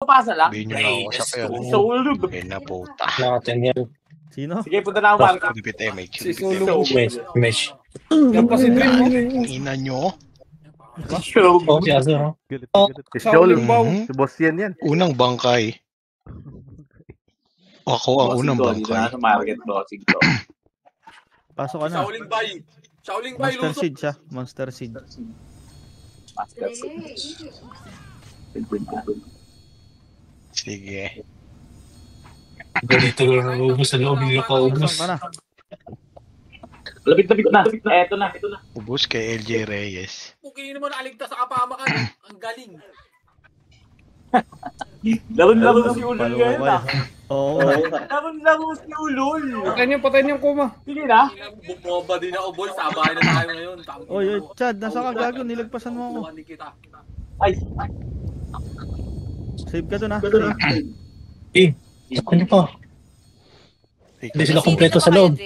pasa lang. Sabihin nyo na ako sa pero. Soul. Eh na puta. Natin yan. Sino? Sige, punta na ako, Mark. Lupit MH. Si Solo. Mesh. Yan pa si Dream mo. Ina nyo. Oh, si Azor. Galit. Si Joel. Mhm. Si Boss yan. Unang bangkay. Ako ang unang bangkay. Sa market bossing to. Pasok ka na. Shaoling Bay. Shaoling Bay, Monster lusot. Seed siya. Monster Seed. Master Seed. Sige. Dito lang ubus sa loob, hindi na kaubos. Pasok ka na. Labit-labit na. Eto na. Ubus kay LJ Reyes. Kung kinin mo naaligtas sa kapamakan, ang galing. Laro-laro si Ulol Follow ngayon ko ah. Oo nga. Laro-laro si Ulol. Patayin yung kuma. Sige na. Bumomba din ako, boy. Sabay na tayo ngayon. Oy, Chad, nasa ka gago, nilagpasan mo ako. Tuwan kita. Ay. Save ka dun ah. Save. Eh, ano pa? Hindi sila kompleto sa loob.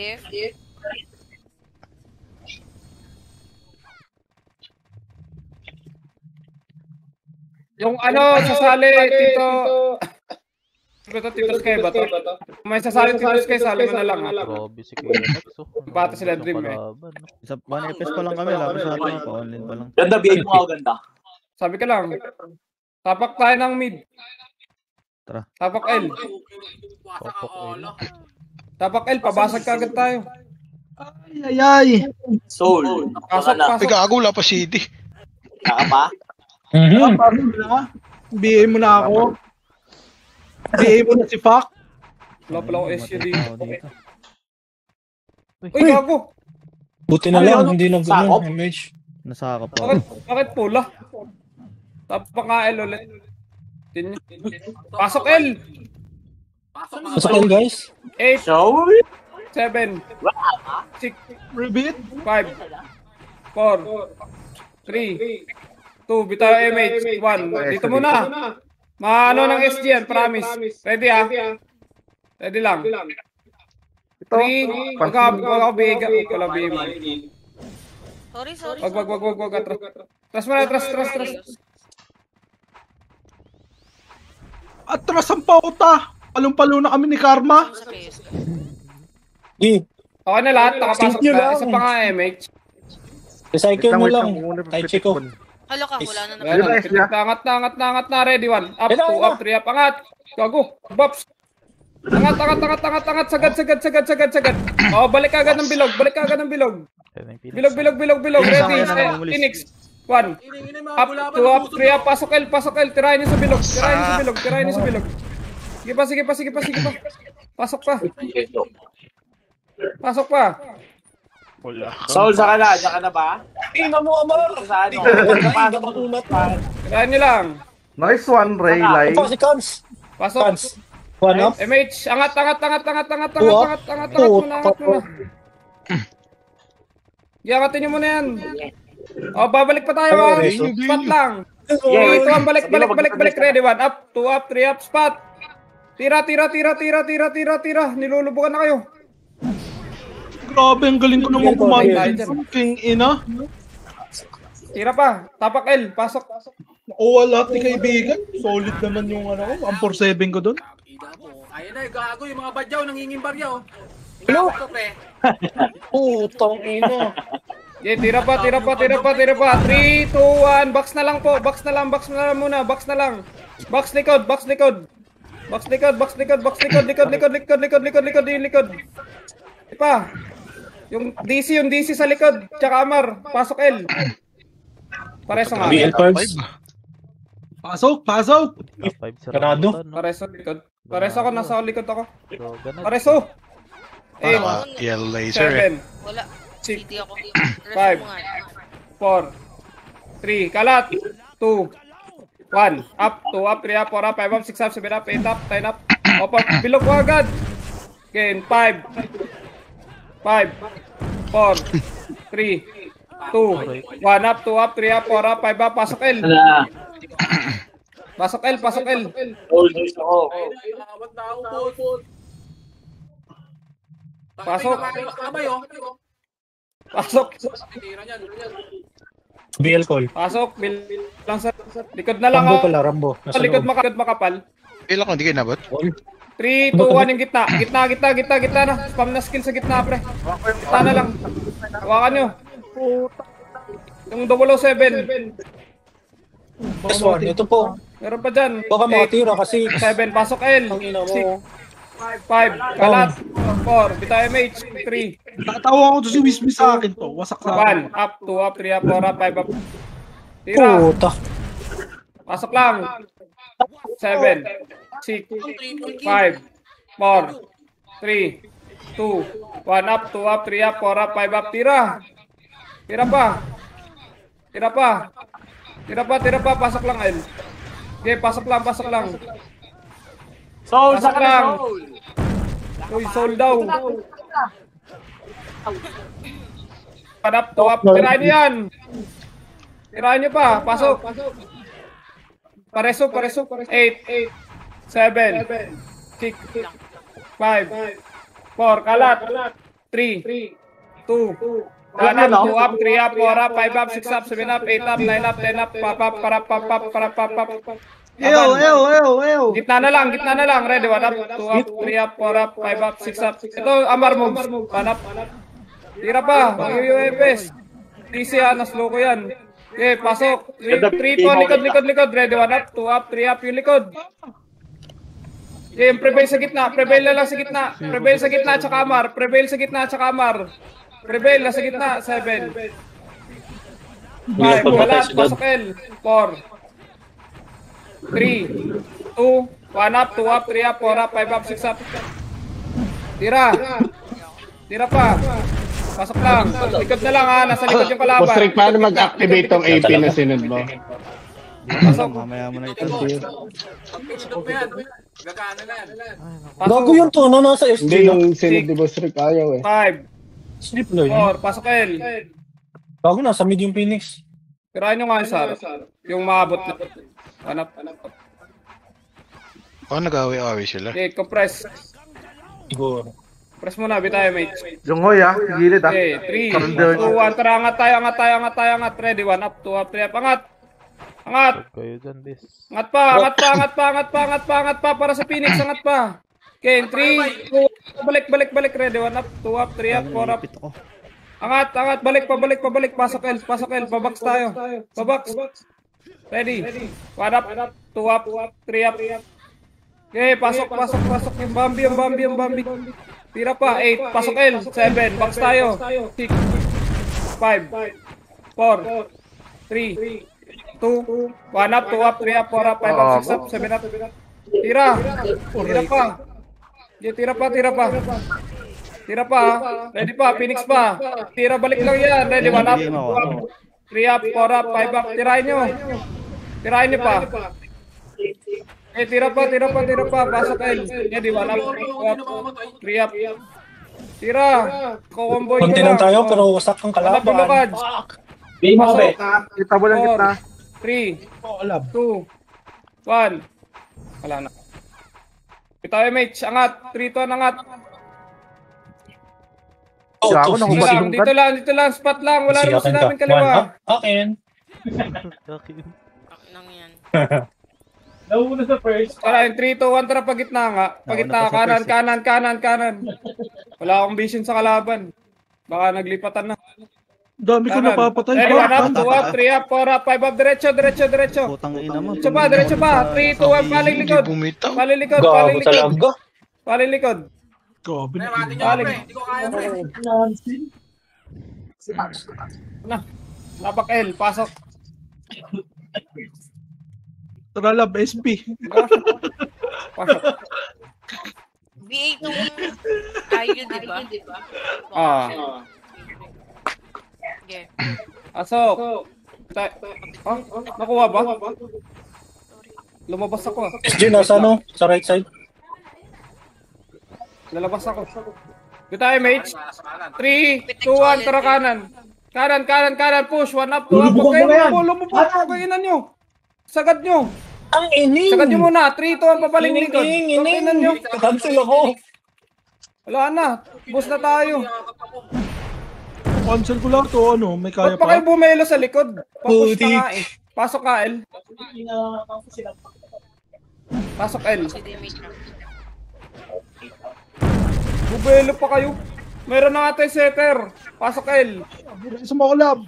Yung ano, sasali, Tito. Tito Sky ba to? May sasali Tito Sky, sali mo na lang. Grabe si Kuya Tex. Bata sila Dream eh. Isa 1 FPS pa lang kami, labas natin pa online pa lang. Ganda, BA mo ako ganda. Sabi ka lang. Tapak tayo ng mid. Tara. Tapak L. Tapak L, pabasag ka agad tayo. Ay. Soul. Pasok, na. pasok. Gago, wala pa CD. Naka pa? BA mo na ako. BA mo na si Fak. Wala pala ako SU dito. dito. Uy, gago. Buti na lang, hindi na gano'n, MH. Nasaka pa. Bakit pula? Tapak nga L ulit. Pasok L. Pasok yan, guys. 8, Soul. 7, 6, Repeat. 5, 4, 3, 2, bitaw MH, 1. Dito muna. Maano ng SG yan, promise. Ready ah? Ready lang. 3, wag ako bihig. Sorry. Wag. Atras mo na, atras. Atras ang pauta. Palong-palo na kami ni Karma. Eh, Okay na lahat, nakapasok Thank you na. lang. Isa pa nga MH. recycle mo lang. Kahit check ko. Hala ka, wala na Ayan naman. na, angat na, ready 1. Up, 2, up, 3, up, angat. Gago, bops. Angat, sagad. Oh, balik agad ng bilog. Bilog. Ready, Phoenix. 1. Up, 2, up, 3, up, pasok L. Tirahin niyo sa bilog. Sige pa. Pasok pa. Soul, saka na ba? Tingnan mo, Amar! Sa ano? Tirahin niyo lang. Nice one, Ray Lai. Ito si Cons. Pasok. Cons. One up. MH, angat muna. Iangatin niyo muna yan. Oh, babalik pa tayo ah. Spot lang. Ito ang balik. Ready, 1 up, 2 up, 3 up, spot. Tira. Nilulubukan na kayo. Grabe, ang galing ko naman kumain. King ina. Tira pa. Tapak L, pasok. Oo, lahat ni kaibigan. Solid naman yung ano ko. Ang 4-7 ko doon. Ayun na, gago yung mga badyaw, nangingin barya oh. Hello? Putang ina. Okay, tira pa. 3, 2, 1. Box na lang po. Box na lang muna. Box likod. Likod. Pa. Yung DC sa likod. Tsaka Amar. Pasok L. Pares nga. BL Curbs. Pasok. Ganado. Pares sa likod. Pares ako. Nasa likod ako. Ganun. Pares oh. Yellow laser eh. 7, Wala. 6, City ako. 5, 4, 3, kalat, 2, 1, up, 2 up, 3 up, 4 up, 5 up, 6 up, 7 up, 8 up, 10 up, up, bilog ko agad. Again, 5, 4, 3, 2, 1 up, 2 up, 3 up, 4 up, 5 up, pasok L. Pasok L. Soul, news ako. Pasok. Kamay oh. Pasok. BL call. Pasok, lang sa likod na lang. Rambo pala, Rambo. Sa likod makapal. Ilan ko, hindi kayo nabot? 3, 2, 1 yung gitna. Gitna na. Spam na skill sa gitna, pre. Gitna na lang. Hawakan nyo. Yung 007. Last one, ito po. Meron pa dyan. Baka makatira kasi 7, pasok L. ang ina mo. 6, 5, kalat. 4, bitaw MH. 3, Tatawa ko to si Wisby sa akin to. Wasak sa akin. 1, up, 2 up, 3 up, 4 up, 5 up. Tira. Puta. Pasok lang. 7, 6, 5, 4, 3, 2, 1 up, 2 up, 3 up, 4 up, 5 up. Tira. Tira pa. Pasok lang, L. Okay, pasok lang. Soul, Pasok saka na lang. soul. Uy, soul daw. 1 up, 2 up. Tirahan nyo yan. Tirahan nyo pa. Pasok. Pareso. 8, 7, 6, 5, 4, kalat. 3, 2, 1 up, 2 up, 3 up, 4 up, 5 up, 6 up, 7 up, 8 up, 9 up, 10 up, pap. Ew. Gitna na lang. Ready, 1 up, 2 up, 3 up, 4 up, 5 up, 6 up. Ito, Amar moves. 1 up. Tira pa. Ang UUFS. Easy naslow ko yan. Okay, pasok. 3 to, likod. Ready, 1 up, 2 up, 3 up, yung likod. Okay, prevail sa gitna. Prevail na sa gitna, tsaka Amar. Prevail na sa gitna, 7. 5, kalat, pasok L. 4. 3, 2, 1 up, 2 up, 3 up, 4 up, 5 up, 6 up. Tira pa. Pasok lang. Likod na lang ha. Nasa likod yung kalaban. Boss Rick, paano mag-activate tong AP na sinunod mo? Pasok. Mamaya mo na ito. Pag-pinunod mo yan, gagana na yan. Gago yung tono nasa SG. Hindi, yung sinunod ni Boss Rick ayaw eh. 5, Sleep na yun. 4, pasok L. Gago nasa mid yung Phoenix. Tirahan nyo nga yung Sar. Yung maabot na. Hanap. Nag-away-away sila. Okay, compress. Siguro. Press muna, bitayo mate. Junghoy gilid Okay, 3, 2, 1, tara, angat tayo. Ready, 1 up, 2 up, 3 up, angat. Kayo dyan, bis. Angat pa, para sa Phoenix, angat pa. Okay, 3, 2, balik, ready, 1 up, 2 up, 3 up, 4 up. Angat, balik, pasok L, pabox tayo. Pabox. Ready, 1 up, 2 up, 3 up. Okay, pasok, yung Bambi. Tira pa, 8, pasok L, 7, box tayo. 6, 5, 4, 3, 2, 1 up, 2 up, 3 up, 4 up, 5 up, 6 up, 7 up. Tira pa. Tira pa. Ready pa, Phoenix pa. Tira, balik lang yan. Ready, 1 up, 2 up, 3 up, 4 up, 5 up. Tirahin nyo pa. Eh, tira pa. Pasok L. Ready, 1 up, 2 up, 3 up. Tira. Kukomboy ko Konti lang tayo pero wasak ang Hanap yung kalaban. lokads. Game mo, be. Kita mo lang gitna. 3, Alam. 2, 1. Wala na. Bitaw MH, angat. 3 to, angat. Dito lang, spot lang. Wala naman sinabing kaliwa. Akin. Nang yan. Nauna sa first. Tara, yung 3, 2, 1, tara, pagitna nga. Pagitna, kanan. Wala akong vision sa kalaban. Baka naglipatan na. Dami ko napapatay. Ready, 1 up, 2 up, 3 up, 4 up, 5 up, diretso. Putang ina mo. Diretso pa. 3, 2, 1, paling likod. Gago talaga. Paling likod. Gabi Pre, na. mati nyo, pre. Hindi ko kaya, pre. Napak L, pasok. Tara lab, SP. Pasok. B8 nung ayun, di ba? Okay. Pasok. Nakuha ba? Lumabas ako. SG nasa ano? Sa right side. Lalabas ako. Dito tayo, mates. 3, 2, 1, tara kanan. Kanan, push. 1 up, 2 up. Lumabas. Pagkainan nyo. Sagad nyo. Ang ining! Sagad nyo muna. 3, 2, 1, papaling likod. Pagkainan nyo. Cancel ako. Wala na. Bus na tayo. Cancel ko lang to, ano, may kaya Ba't pa kayo pa? bumelo sa likod? Papush ka Putik. nga eh. Pasok ka, L. Pasok, L. Si damage na. Bumelo pa kayo. Meron na nga tayo setter. Pasok, L. Sa mga collab.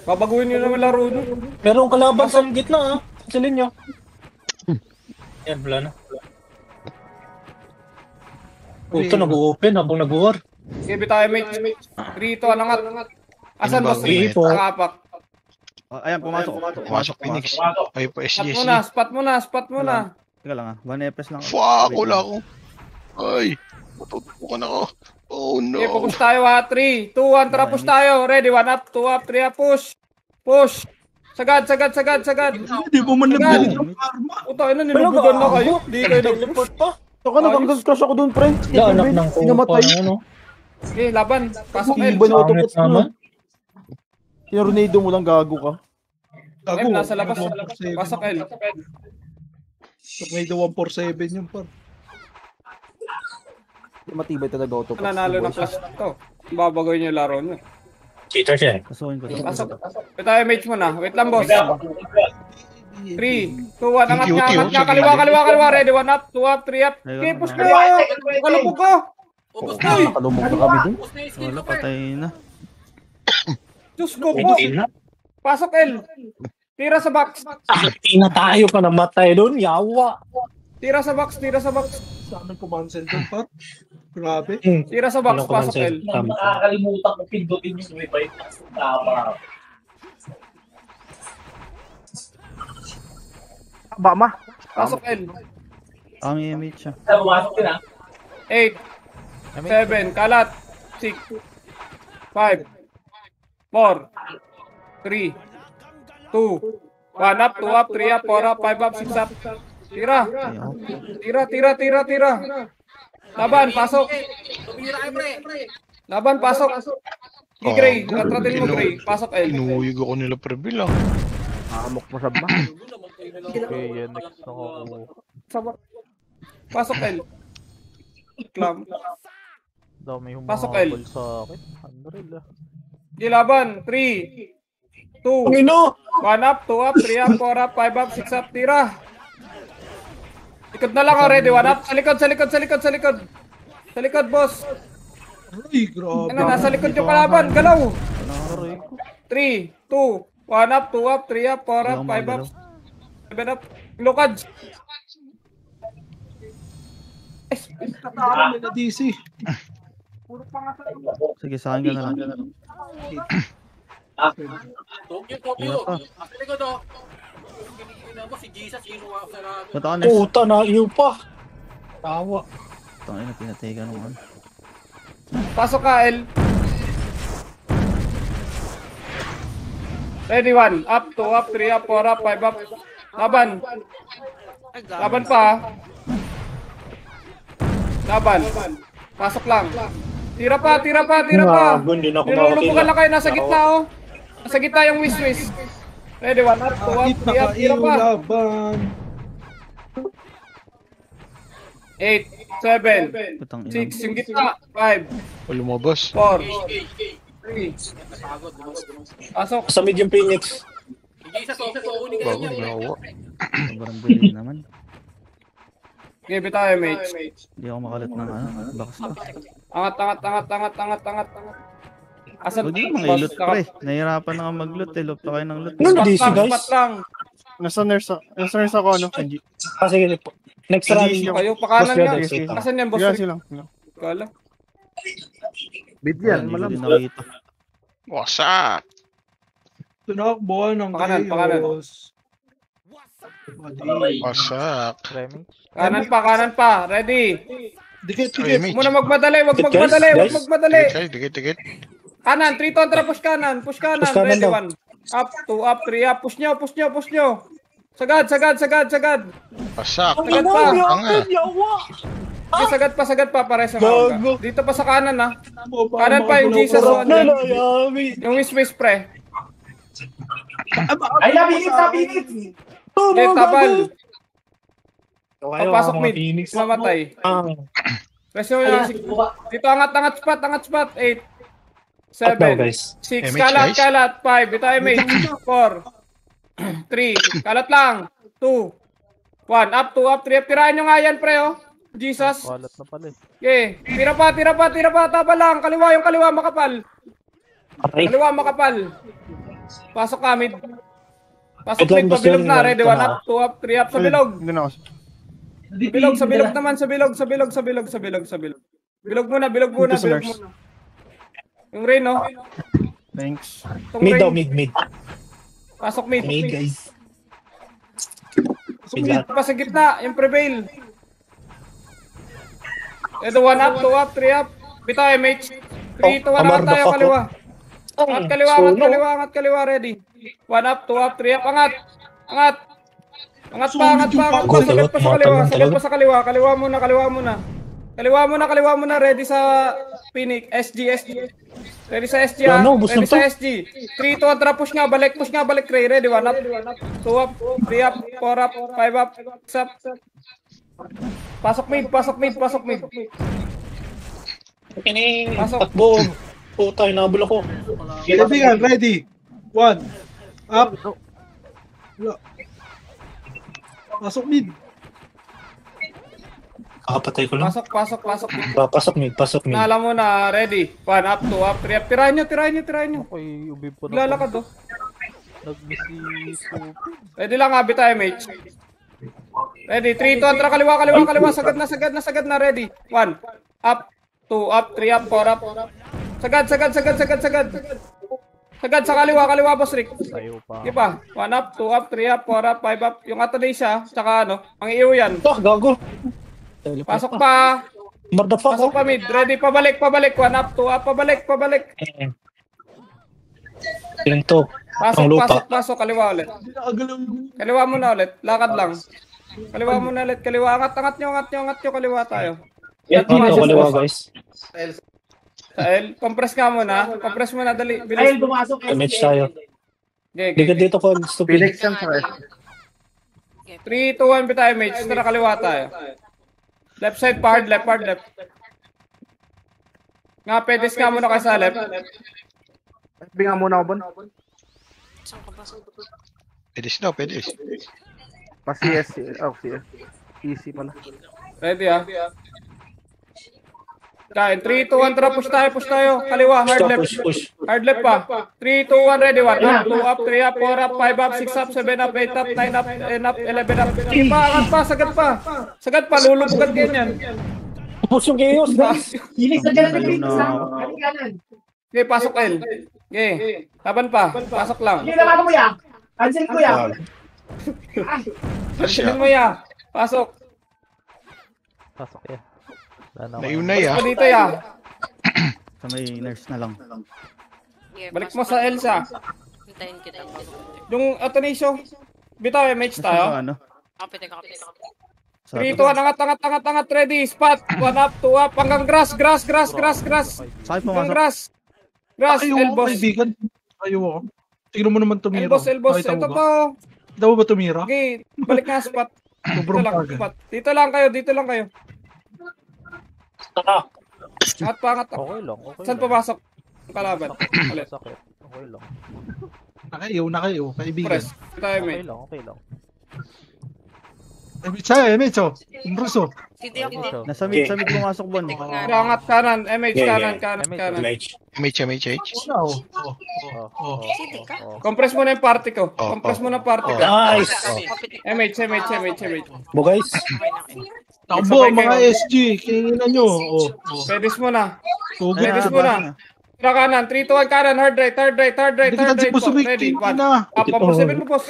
Babaguhin nyo naman laro nyo. Merong kalaban sa gitna, ah. Silin nyo. Yan, wala na. Ito, nag-open habang nag-war. Sige, tayo, mate. Rito, anangat. Asan Ano boss? ba, Rito. mate? Nakapak. Ayan, pumasok. Pumasok Phoenix. Ay po Spot muna. Teka lang 1 FPS lang. Fuck, wala ako. Ay, matutukan ako. Oh no. Okay, focus tayo ha. 3, 2, 1, tara push tayo. Ready, 1 up, 2 up, 3 up, push. Push. Sagad. Hindi mo man nabili yung karma. Puta, ina, nilubugan na kayo. Di kayo nag-push pa. Saka nag-crash ako dun, pre. Wala, anak ng kupa na, ano. Okay, laban. Pasok L. Iba na autobots Pangit naman. mo. Tinarunado mo lang, gago ka. M, nasa labas. Pasok L. May 147 yung par. Matibay talaga autobots. Nanalo ng clash to. Babagoy niyo laro niyo. Cheater siya eh. Kasuhin ko to. Pasok. Wait tayo, mage muna. Wait lang, boss. 3, 2, 1, angat nga. Kaliwa. Ready, 1 up, 2 up, 3 up. Okay, push mo. Kalupog ko. Ubus na. Nakalumog na kami dun. Ubus na yung skill Wala, ko, pre. patay na. Diyos ko po. Pasok L. Tira sa box. Tina tayo pa namatay doon, yawa. Tira sa box. Saan ang kumansel doon, par? Grabe. Tira sa box. Pasok L. Nakakalimutan ko pindutin yung revive na tama. Bama. Pasok L. Ang image siya. Pumasok din, ah. 8, 7, kalat, 6, 5, 4, 3, 2, 1 up, 2 up, 3 up, 4 up, 5 up, 6 up. Tira. Laban, pasok. Tumira kayo, pre. Laban, pasok. Gray, natratin mo Gray. Pasok L. Inuuyog ako nila prebil lang. Amok mo sa ba? Okay, yan. Next ako. Pasok L. Clam. Dami Pasok L. sa akin. 100 ah. Laban, 3, 2, Pangino! 1 up, 2 up, 3 up, 4 up, 5 up, 6 up, tira. Likod na lang, ready, 1 up. Sa likod, boss. Ay, grabe. Ano, nasa likod yung kalaban, galaw. 3, 2, 1 up, 2 up, 3 up, 4 up, 5 up, 7 up. Lukad. Tatalo nila DC. Sige, sa akin ka na lang. Tokyo. Sa likod, oh. Kinikinan mo, si Jesus, kinuha ko sa lahat. Punta ka next. Puta na, iyo pa. Tawa. Tangin na, pinatay ka naman. Pasok ka, L. Ready, 1 up, 2 up, 3 up, 4 up, 5 up. Laban. Laban pa. Laban. Pasok lang. Tira pa. Gago, hindi na ako Nilulubugan lang makakita. kayo, nasa gitna, oh. Nasa gitna yung wish. Ready, 1 up, 2 up, 3 up, tira pa. Laban. 8, 7, Putang ina. 6, yung gitna. 5, Lumabas. 4, Okay. 3. Napagod. Pasok. Sa medium Phoenix. Si Jesus, okay, kukunin ka Bago, niya. nawa. Sobrang bilis naman. Give it tayo, mate. Hindi ako makalat ng ano. Bakas ko. Angat. Asan? Huwag yung mga ilot pre. Nahirapan na ka mag-loot eh. Loot pa kayo ng loot. Ano, DC guys? Spat lang. Nasa nurse ako, ano? Ah, sige. Next round. Kayo, pakanan Boss nga. Joder, Asan yan, boss? lang. Kala. Bidyan, Hindi ko nakita. Wasak. Tunakbo ng Pakanan. chaos. Wasak. Kanan pa. Ready. Dikit. Remake. Muna magmadali. Huwag Guys, magmadali. guys. Dikit. Kanan, 3 tontra, push kanan. Push kanan Ready, daw. 1. Up, 2 up, 3 up. Push nyo. Sagad. Wasak. Sagad pa. Tanga. Okay, sagad pa. Pare sa mga. Gago. Dito pa sa kanan, ha. Kanan pa yung Jesus on dyan. Yami. Yung wish pre. Ay, napinit! Okay, tabal. Ayaw, Pasok mga mid. Phoenix. Mamatay. Ah, Presyo yung dito angat spot. 8, Up now, 7, guys. 6, MH, kalat, guys. kalat, 5, ito MH, 4, 3, kalat lang, 2, 1, up, 2, up, 3, up, tirahan nyo nga yan, pre, oh. Jesus. Kalat na pala eh. Okay, tira pa, tapa lang, kaliwa yung kaliwa, makapal. Aray. Kaliwa, makapal. Pasok ka, mid. Pasok Headline mid, boss pabilog yan, na, right? ready, 1, up, 2, up, 3, up, sa bilog. Hindi na ako. Sa bilog naman, sa bilog. Bilog muna. Yung rain, no? Thanks. Itong Mid rain. daw, mid. Pasok mid. Mid, guys. Pasok mid pa sa gitna, yung prevail. Ito, 1 up, 2 up, 3 up. Bitaw, MH. 3, 2, 1, angat tayo, kaliwa. Angat kaliwa, ready. 1 up, 2 up, 3 up, angat. Angat pa. Sagad pa sa kaliwa. Kaliwa muna. Ready sa Phoenix. SG. Ready sa SG, ha? Ready sa SG. 3, 2, 1, push nga, balik, Ray. Ready, 1 up, 2 up, 3 up, 4 up, 5 up, 6 up. Pasok mid. Pasok. Takbo. Puta, hinabol ako. Kaibigan, ready. 1. Up. Pasok mid. Kakapatay ko lang. Pasok. Pasok mid. Nala mo na, ready. 1 up, 2 up, 3 up. Tirahan nyo. Okay, ubib po na. Lalakad, oh. Nag-miss si Ready lang, abi tayo, mate. Ready, 3, 2, 1, tara, kaliwa. Sagad na, ready. 1, up, 2 up, 3 up, 4 up. Sagad. Sagad sa kaliwa, boss Rick. Tayo pa. Sige pa. 1 up, 2 up, 3 up, 4 up, 5 up. Yung Atanasya, tsaka ano, ang iyo yan. Gago. Pasok pa. Motherfucker. Pasok pa mid. Ready, pabalik. 1 up, 2 up, pabalik. Yung to. Pasok, kaliwa ulit. Kaliwa muna ulit. Lakad lang. Kaliwa muna ulit. Angat nyo, kaliwa tayo. Dito, kaliwa, guys. Sahel, compress ka muna. Dali. Bilis. Damage tayo. Okay. Dito ko, stupid. 3, 2, 1, bitay, mage. Tara, kaliwa tayo. Left side, hard left. Nga, pedes nga muna kayo sa left. Binga muna ako, Bon. Saan ka ba? Pwede. Pa-CS. Easy pala. Ready, ha? Kain, 3, 2, 1, tara, push tayo. Kaliwa, hard left. Push. Hard left pa. 3, 2, 1, ready, 1 up, 2 up, 3 up, 4 up, 5 up, 6 up, 7 up, 8 up, 9 up, 10 up, 11 up. Angat pa, sagad pa, lulubugad ganyan. Push yung chaos, guys. Okay, pasok L. Okay, laban pa, pasok lang. Cancel ko yan. Tingnan mo ya, pasok. Pasok yan. Naunay Pa dito ya. Sa may nurse na lang. Yeah, Balik mo sa Elsa. Hintayin kita. Yung Atanasyo, bitaw, MH tayo. Ano? Kapit. 3, 2, 1, angat, ready, spot. 1 up, 2 up, hanggang grass. Sakit mo Hanggang masok. grass, Ayaw elbows. ako, kaibigan. Ayaw ako. Tignan mo naman tumira. Elbows. Nakita Ito mo ba? to. Kita mo ba tumira? Okay, balik nga spot. Sobrang bagal. Spot. Dito lang kayo. Angat pa. Okay lang. Saan pumasok? Ang kalaban. Ulit. Sakit. Okay lang. Na kayo, kaibigan. Press. Tayo, mate. Okay lang. Emits, oh. Umbraso. Hindi ako. Nasa mid pumasok, Bon. Angat kanan. MH kanan. MH. Hindi ka. Compress mo na yung party ko. Nice. MH. Bo, guys. Takbo, mga SG. Kinginan nyo. Pedis mo na. Tugod Pedis ka mo ba? na. Tira kanan. 3, 2, 1 kanan. Hard right. Hindi kita si Pusubik. Ready. 1 Na. up. 7 mo, boss.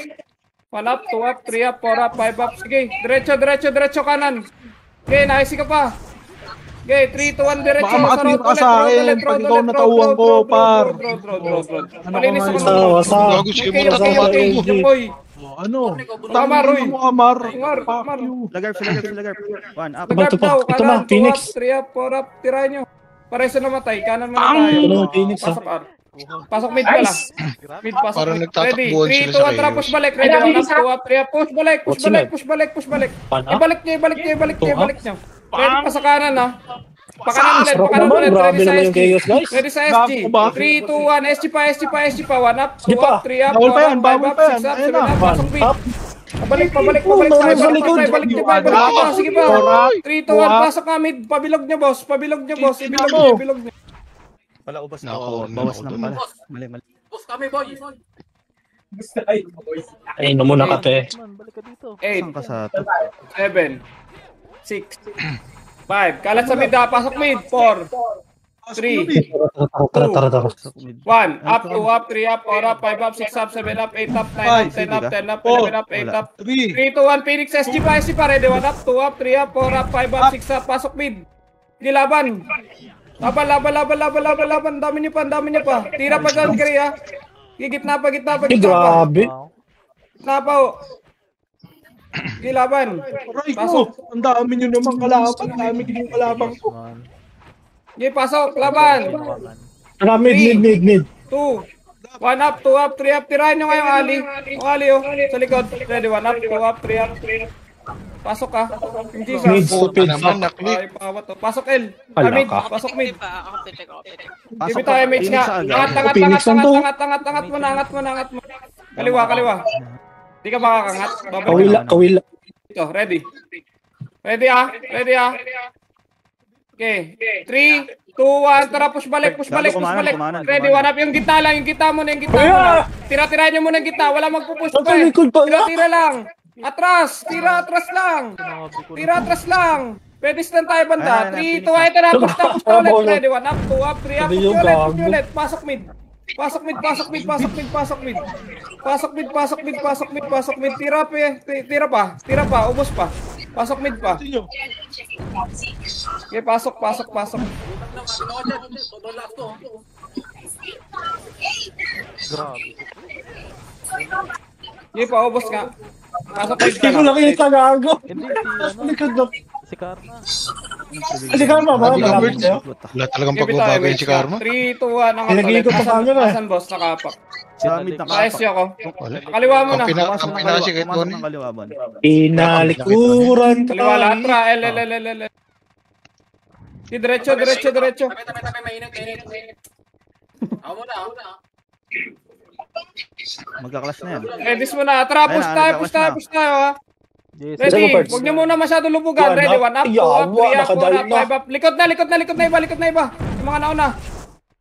1 up, 2 up, 3 up, 4 up, 5 up. Sige, diretso kanan. Okay, naisi ka pa. Okay, 3, 2, 1, diretso. Baka makatira ka sa akin pag ikaw natauhan ko, par. Malinis ako. Gago, sige mo na Boy. Ano? Tama, Roy. Mo, Amar. Amar. Fuck you. Lagarp. 1 up. Ito pa. Ito pa, Phoenix. 3 up, 4 up, tirahan nyo. Pareso na matay, kanan muna tayo. Ito na, Phoenix, ha. Pasok R. Pasok mid pala. Mid pasok. Parang Ready. nagtatakbuhan 3, 2, sila sa 1, tara, chaos. push balik. Ready, 1 up, 2 up, 3 up, push balik. Paano? Ibalik nyo. Ready pa sa kanan, ha. Pakanan ulit, Sarap pakanan naman, ulit. grabe Ready sa naman yung SG. chaos, guys. Ready sa SG. Gago ba? 3, 2, 1. SG pa, SG pa, SG pa. 1 up, 2 Di pa. up, 3 up, Bawal 4 pa yan, up, 5 bawal up, pa yan. 6 up, Ayun 7 na. up. Pasok mid. Up. Pabalik pa. Meron Balik sa pa, likod. balik pa. Sige pa. 3, 2, 1. Pasok ka mid. Pabilog niya, boss. Pabilog niya, boss. Ibilog niya. Wala, ubas na. Nako, Bawas nako, na dun. pala. Mali. Boss kami, boy. Gusto kayo, boys. Ay, no muna ka, te. 8, Saan ka sa to? 7, 6, 5. Kalat sa mid, pasok mid. 4, 3, Tara. 1. Up, 2 up, 3 up, 4 up, 5 up, 6 up, 7 up, 8 up, 9 up, 10 up, 10 up, 11 up, 8 up. 3. 3, 2, 1. Phoenix, SG pa. Ready, 1 up, 2 up, 3 up, 4 up, 5 up, 6 up. Pasok mid. Sige, laban. Laban. Dami niyo pa. Tira pa dyan, Korea. Gitna pa. Ay, grabe. Gitna pa, oh. Sige, laban. Aray Pasok. ko, ang dami nyo naman kalaban. Ang dami yung kalaban ko. Sige, pasok. Laban. Tara, mid. 2. 1 up, 2 up, 3 up. Tirahan nyo nga yung Ali. Yung Ali, oh. Sa likod. Ready, 1 up, 2 up, 3 up. Pasok ka. Yung Mid, Jesus. stupid. naman, naklik. Ay, pawat, oh. Pasok, L. Ala Mid. ka. Pasok mid. Ako pwede. Give tayo image nga. Phoenix lang to. Angat mo. Kaliwa. Di ka makakangat. Kawila. Ito, ready. Ready ah. Okay. 3, 2, 1. Tara, push balik. Kumanan. Ready, 1 up. Yung gitna lang. Yung gitna muna. Tira-tirahan nyo muna yung gitna. Wala magpupush pa eh. Likod pa. Tira lang. Atras. Tira atras lang. Pwede stand tayo banda. 3, 2, 1. Ito na. Push na ulit. Ready, 1 up, 2 up, 3 up. Push ulit. Pasok mid. Tira pa. Ubos pa. Pasok mid pa. Okay, pasok. Okay, paubos nga. Pasok mid ka Hindi ko lang. nakita, gago. Hindi, si Likod na. si Karma. Kasi Karma ba? Sabi ka, Malapit Birds. sa'yo? Wala talagang Okay, pagbabagay si Karma. 3, 2, 1. Ang Pinag-iikot pa sa amin, eh. Asan boss? Nakapak. Sa mid na Ayos ako. Wala. Kaliwa mo na. Ang pinaka si kahit Pumasok Tony. ng kaliwa, Bon. Pinalikuran Kaliwa tayo. latra. L. Diretso. Tabi, mainit. Ako muna. Magka-clash na yan. Ready mo na. Tara, push tayo ha. Yes. Ready. Sige, Birds. Huwag nyo muna masyado lubugan. One Ready, up. 1 up, 2 up, Yawa, 3 up, 4 nakadali up, na. 5 up. Likod na iba. Yung mga nauna.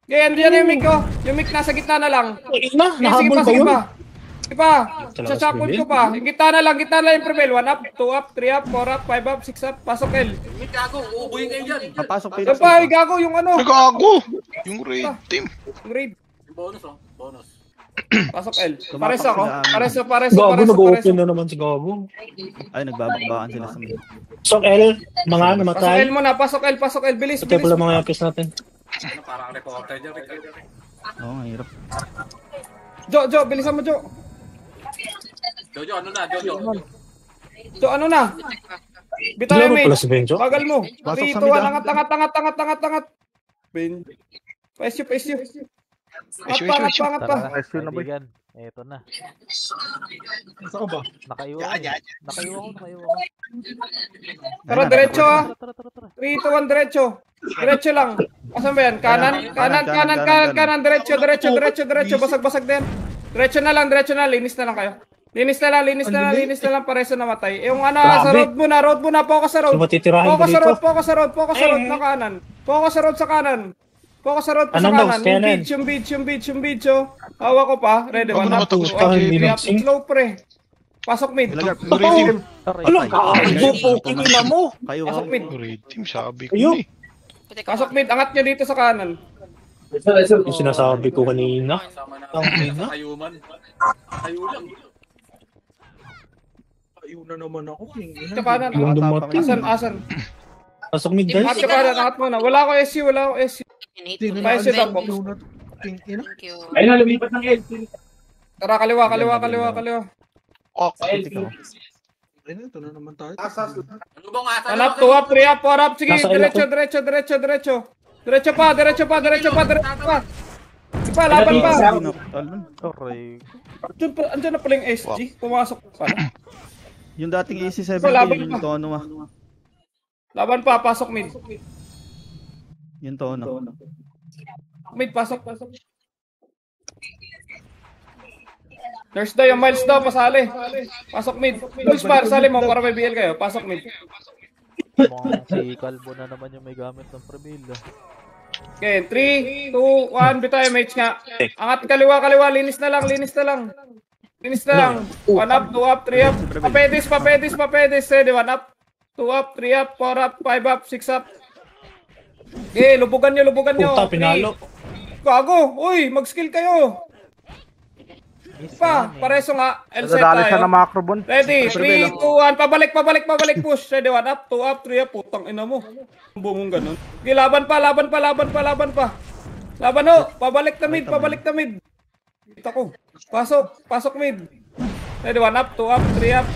Okay, andyan na yung mic ko. Yung mic nasa gitna na lang. Ina, Sige nahabol pa, pa sige yun. pa. Sige pa. Talaga Sasakol si ko pa. Yung gitna na lang yung prevail. 1 up, 2 up, 3 up, 4 up, 5 up, 6 up. Pasok L. May gago, uubuhin kayo dyan. Papasok Yan pa, gago yung ano. Nagago! Yung raid team. Yung raid. Yung bonus. Pasok L. Pares Tumapak ako. Gago, Pares. nag-open na naman si Gago. Ay, nagbabakbakan sila sa mid. So, L, mga Pasok namatay. L muna. Pasok L. Bilis. Ito pala mga yapis natin. Ano, parang reporter dyan. Oo, ang hirap. Jo, bilisan mo, Jo. Jojo, ano na, Jojo? Jo, ano na? Bitaw Laro yung pala mate. si Benjo. Bagal mo. Pasok 3, sa 2, 1. mid, Angat. Ben. Paisyo. Angat pa. Ayos yun na boy. Eto na. Saan ba? Nakaiwan. Nakaiwan ko. Tara, diretso ah. Tara. 3, 2, 1, diretso. Diretso lang. Asan ba yan? Kanan. Diretso. Basag din. Diretso na lang. Linis na lang kayo. Linis na lang. Pareso namatay. Yung ano, sa road muna. Focus sa road. Sino matitirahin ko dito? Focus sa road na kanan. Focus sa road sa kanan. Anong daw? Kanan. Yung beach. Hawa ko pa. Ready, Huwag 1 mo up, 2 natapos up, pa, 3 JB. up. Slow pre. Pasok mid. Yung raid team. Alam, gago po, kinila mo. Kayo, Pasok mid. Yung raid team, sabi ko Ayun. na eh. Pasok mid. Angat nyo dito sa kanan. Yung sinasabi ko kanina. Sama na Ang ina. kayuman. Kayo lang. Ayaw na naman ako. Sa kanan. Yung dumating. Asan? Pasok mid, Angat guys. sa kanan. Angat muna. Wala ko SU. Paes yung dump box. Thank you. Ayun na, lumipat ng L. Tara, kaliwa. Oh, Ito na naman tayo. Ano bang asa? 1 up, 2 up, 3 up, 4 up. Sige, Nasa ilo ko. diretso. Diretso pa. Sige pa, laban pa. Okay. Andiyan na pala yung SG. Pumasok pa. Yung dating AC-70, Laban yung pa. tono ah. Laban pa, pasok mid. Yun to, no? Mid, pasok. Nurse daw, yung Miles daw, pasali. Pasok mid. Luis Mar, sali mo para may BL kayo. Pasok mid. Mukhang si Calvo na naman yung may gamit ng prevail. Okay, 3, 2, 1, bitaw MH nga. Angat kaliwa, linis na lang. Linis na lang. 1 up, 2 up, 3 up. Papedis. Ready, 1 up, 2 up, 3 up, 4 up, 5 up, 6 up. Okay, lubugan nyo. Puta, pinalo. Gago, uy, mag-skill kayo. Pareso nga. L-set Nadali siya tayo. ng macro bon. Ready, 3, 2, 1, pabalik, push. Ready, 1 up, 2 up, 3 up, putang ina mo. Bumong ganun. Okay, laban pa. Laban ho, pabalik na mid. Kita ko. Pasok mid. Ready, 1 up, 2 up, 3 up.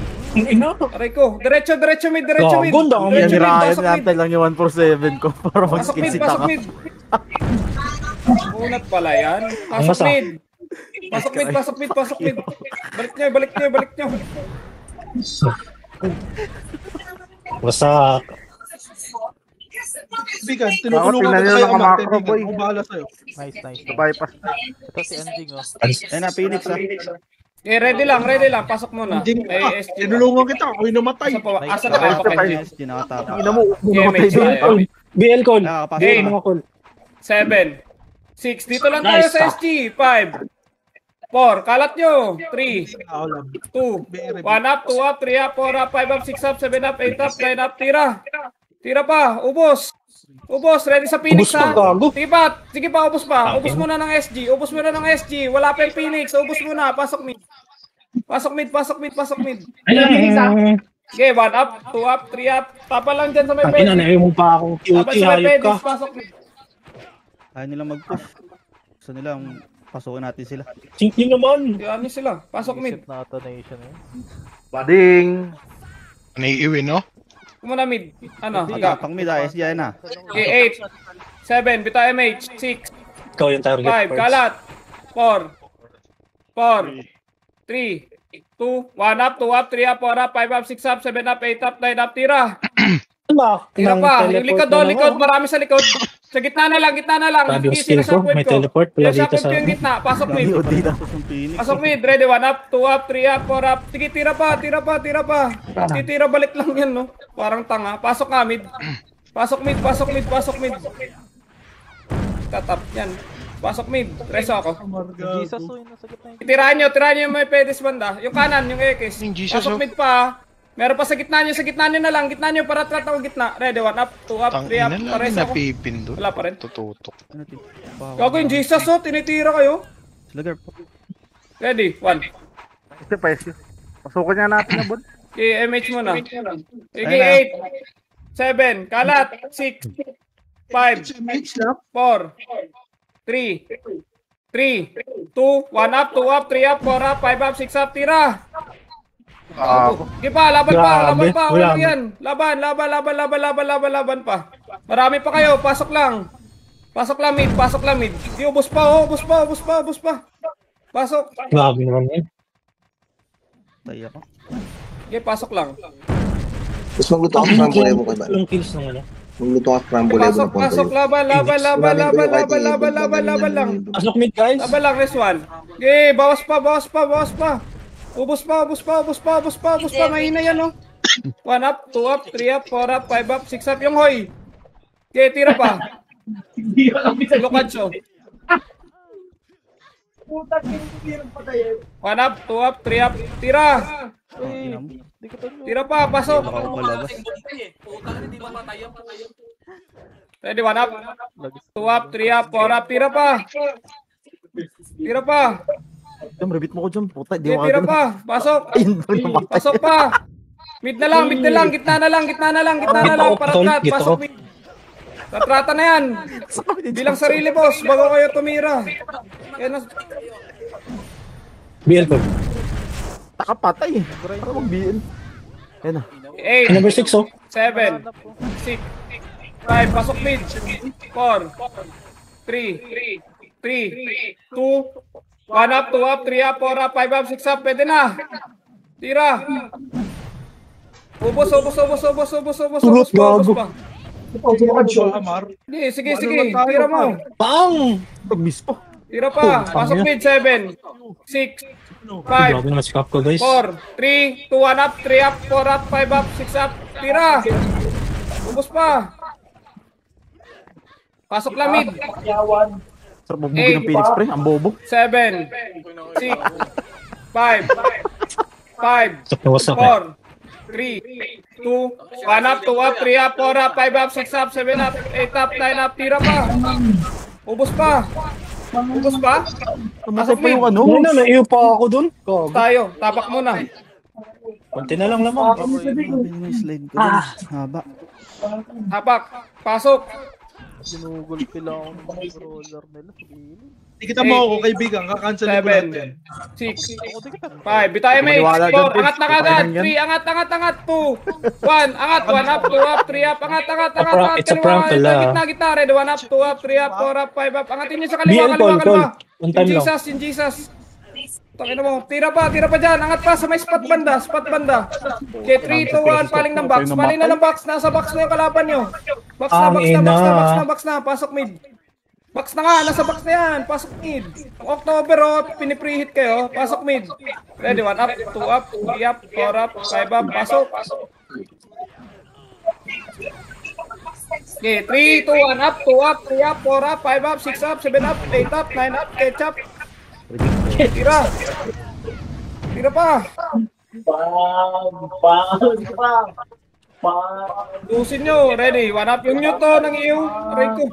Aray ko, diretso mid. Ganda, Yan, Pasok mid. nantay lang yung 147 ko para mag-skin si Taka. Unat pala yan. Pasok mid. Balik nyo. Wasak. Bigan, tinutulungan Tingnan ko nyo tayo ng ama. macro boy. Ako bahala sa'yo. Nice. Bypass. Ito si Anjing, oh. Ayun na, Phoenix, ah. Okay, ready lang. Pasok muna. Hindi May ka. SG. Tinulungan kita. Ako'y namatay. Asa na kayo pa kayo? SG nakatapa. Ina mo, MH tayo. BL call. Nakakapasok BL na. mga call. 7, 6, dito lang tayo Nice, sa SG. 5, 4, kalat nyo. 3, Ako lang. 2, 1 up, 2 up, 3 up, 4 up, 5 up, 6 up, 7 up, 8 up, 9 up, tira pa, ubos, ready sa Phoenix Ubos pa, ha. gago. Sige pa, ubos pa, ubos muna ng SG, wala pa yung Phoenix, ubos muna, pasok mid. Okay, 1 up, 2 up, 3 up, tapa lang dyan sa may Tangina, Pedis. naiwan pa akong Tapa cutie, sa may hayop ka. Pedis, pasok mid. Ayaw nila mag-push. Gusto nila pasukin natin sila. Sink nyo naman. Ano sila, pasok mid. Isip na ata nation, eh. Bading. Naiiwi, no? Kumuna mid, ano, Pang mid, SG, ayun na. Okay, 8, 7, bita MH, 6, Ikaw yung target 5, first. kalat, 4, 3, 2, 1 up, 2 up, 3 up, 4 up, 5 up, 6 up, 7 up, 8 up, 9 up, tira. Tira pa, yung likod doon, marami sa likod. Sa gitna na lang. Sabi yung skill ko, may teleport pala dito sa... Yung gitna, pasok mid. Hindi tapos yung Phoenix. Pasok mid, ready, 1 up, 2 up, 3 up, 4 up. Sige, tira pa. Tira balik lang yan, no? Parang tanga. Pasok nga mid. Pasok mid. Tatap yan. Pasok mid. Reso ako. Jesus, oh, yun nasa gitna yung... Tirahan nyo yung may pedis banda. Yung kanan, yung X. Yung Jesus, Pasok mid pa. Meron pa sa gitna nyo na lang. Gitna nyo para tratang gitna. Ready, 1 up, 2 up, 3 up. Tangina Pares lang ako. napipindot. Wala pa rin. Tututok. Gago yung Jesus, oh. Tinitira kayo. Slugger. Ready, 1. Ito pa SG. Pasukin niya natin na bon. Okay, MH muna. Okay, 8, 7, kalat, 6, 5, 4, 3, 2, 1 up, 2 up, 3 up, 4 up, 5 up, 6 up, tira. Sige pa, laban pa. Wala yan. Laban pa. Marami pa kayo, pasok lang. Pasok lang mid. Di, ubos pa. Pasok. Grabe naman yun. Tayo ako. Okay, pasok lang. Tapos magluto ka scramble level ko ba? Ilang kills ng ano? Magluto ka scramble level ng Pasok, laban lang. Pasok mid, guys. Laban lang, rest 1. Okay, bawas pa. Ubos pa. Mahina yan, oh. 1 up, 2 up, 3 up, 4 up, 5 up, 6 up. Yung hoy. Okay, tira pa. Lokadso. 1 up, 2 up, 3 up. Tira. Tira pa, pasok. Ready, 1 up. 2 up, 3 up, 4 up. Tira pa. Rebit mo ko dyan, puta. Okay, tira pa. Pasok. Pasok pa. Mid na lang. Gitna na lang. Paratrat. Pasok mid. Tatrata na yan. Bilang sarili, boss. Bago kayo tumira. Yan na. BL call. Nakapatay. Para mag-BL. Yan na. 8, Number 6, oh. 7, 6, 5. Pasok mid. 4, 3, 2, 1 up, 2 up, 3 up, 4 up, 5 up, 6 up. Pwede na. Tira. Ubos pa. Amar. Sige. Tira mo. Bang! Miss pa. Tira pa. Pasok mid, 7, 6, 5, Grabe naman si Capco, guys. 4, 3, 2, 1 up, 3 up, 4 up, 5 up, 6 up. Tira. Ubos pa. Pasok lang mid. Sarap magbugin ng Phoenix pre, ang bobo. 7, 6, 5, 5, Wasak 4, 3, 2, 1 up, 2 up, 3 up, 4 up, 5 up, 6 up, 7 up, 8 up, 9 up. Tira pa. Ubos pa. Ubos pa. Tumasay pa yung ano. Ano na, naiyo pa ako dun. Tayo. Tapak muna. Konti na lang naman. Slide ko dun. Haba. Tapak. Pasok. Ginugol pila ako ng mga roller nila. Ikita mo ako, kaibigan. Kakancel ko lahat yan. 6, 5, bitay mate, 4, angat na kagad, 3, angat, 2, 1, angat, 1 up, 2 up, 3 up, angat, It's a prank pala. gitna, ready, 1 up, 2 up, 3 up, 4 up, 5 up, angatin nyo sa kaliwa. One time lang. Yung Jesus. Tangina mo, tira pa dyan, angat pa sa may spot banda. Okay, 3, 2, 1, paling ng box, nasa box na yung kalaban nyo. Box na, pasok mid. Box na nga, nasa box na yan. Pasok mid. October, pinipreheat kayo. Pasok mid. Ready, 1 up, 2 up, 3 up, 4 up, 5 up. Pasok. Okay, 3, 2, 1 up, 2 up, 3 up, 4 up, 5 up, 6 up, 7 up, 8 up, 9 up, ketchup. Tira. Tira pa. Dusin nyo. Ready, 1 up yung nyo to ng iyo. Aray ko.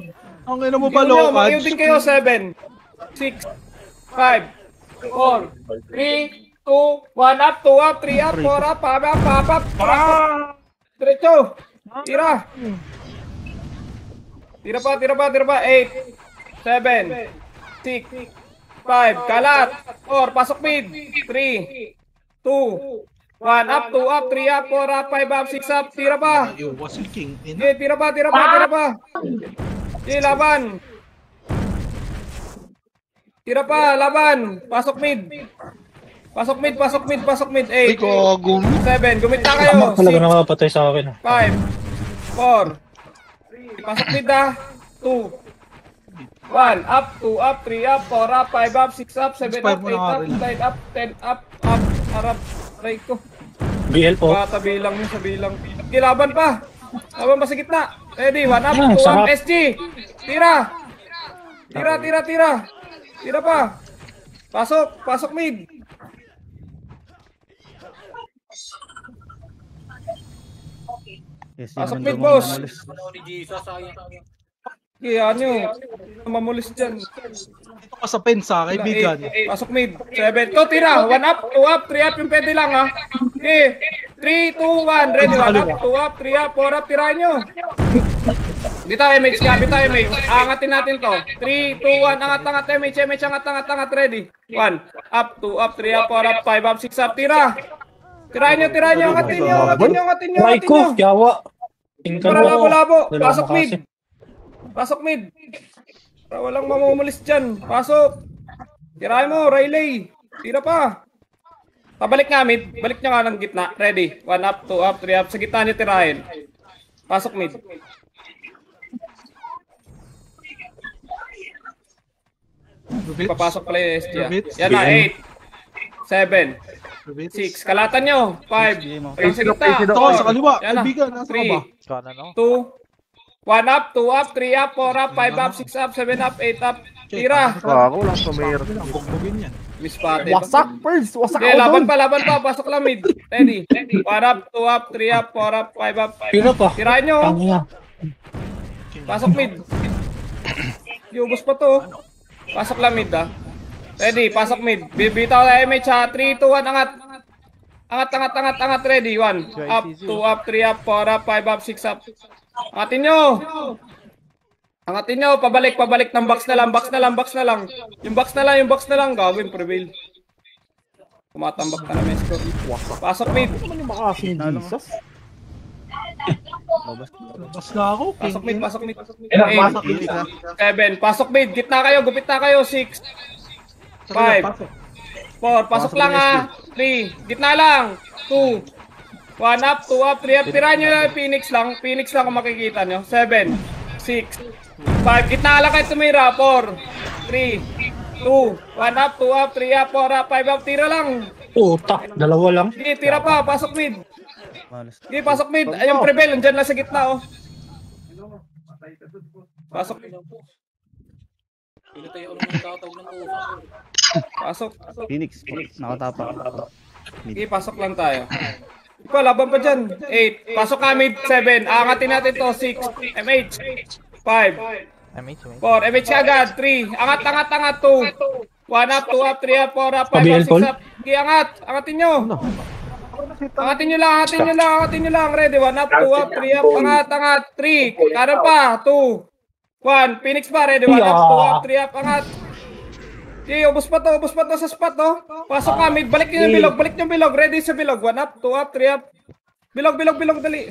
Ang ina mo ba, Lokad? Mag-iyo din kayo, 7, 6, 5, 4, 3, 2, 1 up, 2 up, 3 up, 4 up, 5 up. Diretso. Tira. Tira pa. 8, 7, 6, 5, kalat. 4, pasok mid. 3, 2, 1 up, 2 up, 3 up, 4 up, 5 up, 6 up. Tira pa. Yo, Wasil King. Okay, tira pa. Okay, laban. Tira pa, laban. Pasok mid. 8, 7, gumit na kayo. Tama talaga nakapatay sa akin. 5, 4. Pasok mid 2, 1 up, 2 up, 3 up, 4 up, 5 up, 6 up, 7 up, 8 up, 9 up, 10 up, harap, right ko. BL po. Bilang nyo sa bilang. Laban pa sa gitna. Ready, 1 up, 2 up, SG. Tira pa. Pasok mid. Pasok mid, boss. Kaya nyo, mamulis dyan. Dito ka sa pensa, kaibigan. Pasok mid, 7. To, tira. 1 up, 2 up, 3 up. Yung pwede lang, ha. Okay. 3, 2, 1. Ready, 1 up, 2 up, 3 up, 4 up. Tirahan nyo. Dito, MH. Angatin natin to. 3, 2, 1. Angat, MH. Angat. Ready. 1 up, 2 up, 3 up, 4 up, 5 up, 6 up. Tira. Tirahan nyo. Angatin nyo. Raiko, yawa. Para labo. Pasok mid. Para walang mamumulis dyan. Pasok. Tirahin mo, Riley. Tira pa. Pabalik nga mid. Balik nyo nga ng gitna. Ready. 1 up, 2 up, 3 up. Sa gitna nyo tirahin. Pasok mid. Papasok pala yung SG. Yan na, 8, 7, 6. Kalatan nyo. 5. Ayun sa gitna. Ito ka sa kaliwa. Kaibigan, nasa ka ba? 3, 2, 1 up, 2 up, 3 up, 4 up, 5 up, 6 up, 7 up, 8 up. Tira. Ako lang sumayer. Bugbugin yan. Miss Pate. Wasak first. Wasak Okay, ako laban pa. Pasok lang mid. Ready. 1 up, 2 up, 3 up, 4 up, 5 up. Tira pa. Tirahin nyo. Pasok mid. Yubos pa to. Pasok lang mid, Ready, pasok mid. Bibitaw na MH, 3, 2, 1, angat. Angat. Ready. 1 up, 2 up, 3 up, 4 up, 5 up, 6 up. Angatin nyo, pabalik ng box na lang. Yung box na lang, gagawin prevail. Kumatambak ka na Mesko. Pasok mid. Labas na ako. Pasok mid. 7, pasok mid. Gitna kayo, gupit na kayo. 6, 5, 4, pasok lang 3, gitna lang. 2, 1 up, 2 up, 3 up. Tirahan nyo na yung Phoenix lang. Phoenix lang kung makikita nyo. 7, 6, 5. Gitna lang kayo tumira. 4, 3, 2, 1 up, 2 up, 3 up, 4 up, 5 up. Tira lang. Puta, dalawa lang. Sige, tira pa. Pasok mid. Malas. Sige, pasok mid. Ay, yung prevail. Andyan lang sa gitna, oh. Pasok. Hindi tayo ulang magtatawag ng uso. Pasok. Phoenix, nakatapa. Sige, pasok lang tayo. Ipa, laban pa dyan. 8. Pasok ka mid. 7. Angatin natin to. 6. MH. 5. MH. 4. MH agad. 3. Angat. 2. 1 up, 2 up, 3 up, 4 up, 5 up, Pabiel, 6 up. Sige, angat. Angatin nyo. Angatin nyo lang. Ready. 1 up, 2 up, 3 up. Angat. 3. Kanan pa. 2. 1. Phoenix pa. Ready. 1 up, 2 up, 3 up. Angat. Sige, ubos pa to sa spot, oh. Pasok ka, mid. Balik nyo yung bilog. Ready sa bilog. 1 up, 2 up, 3 up. Bilog, dali.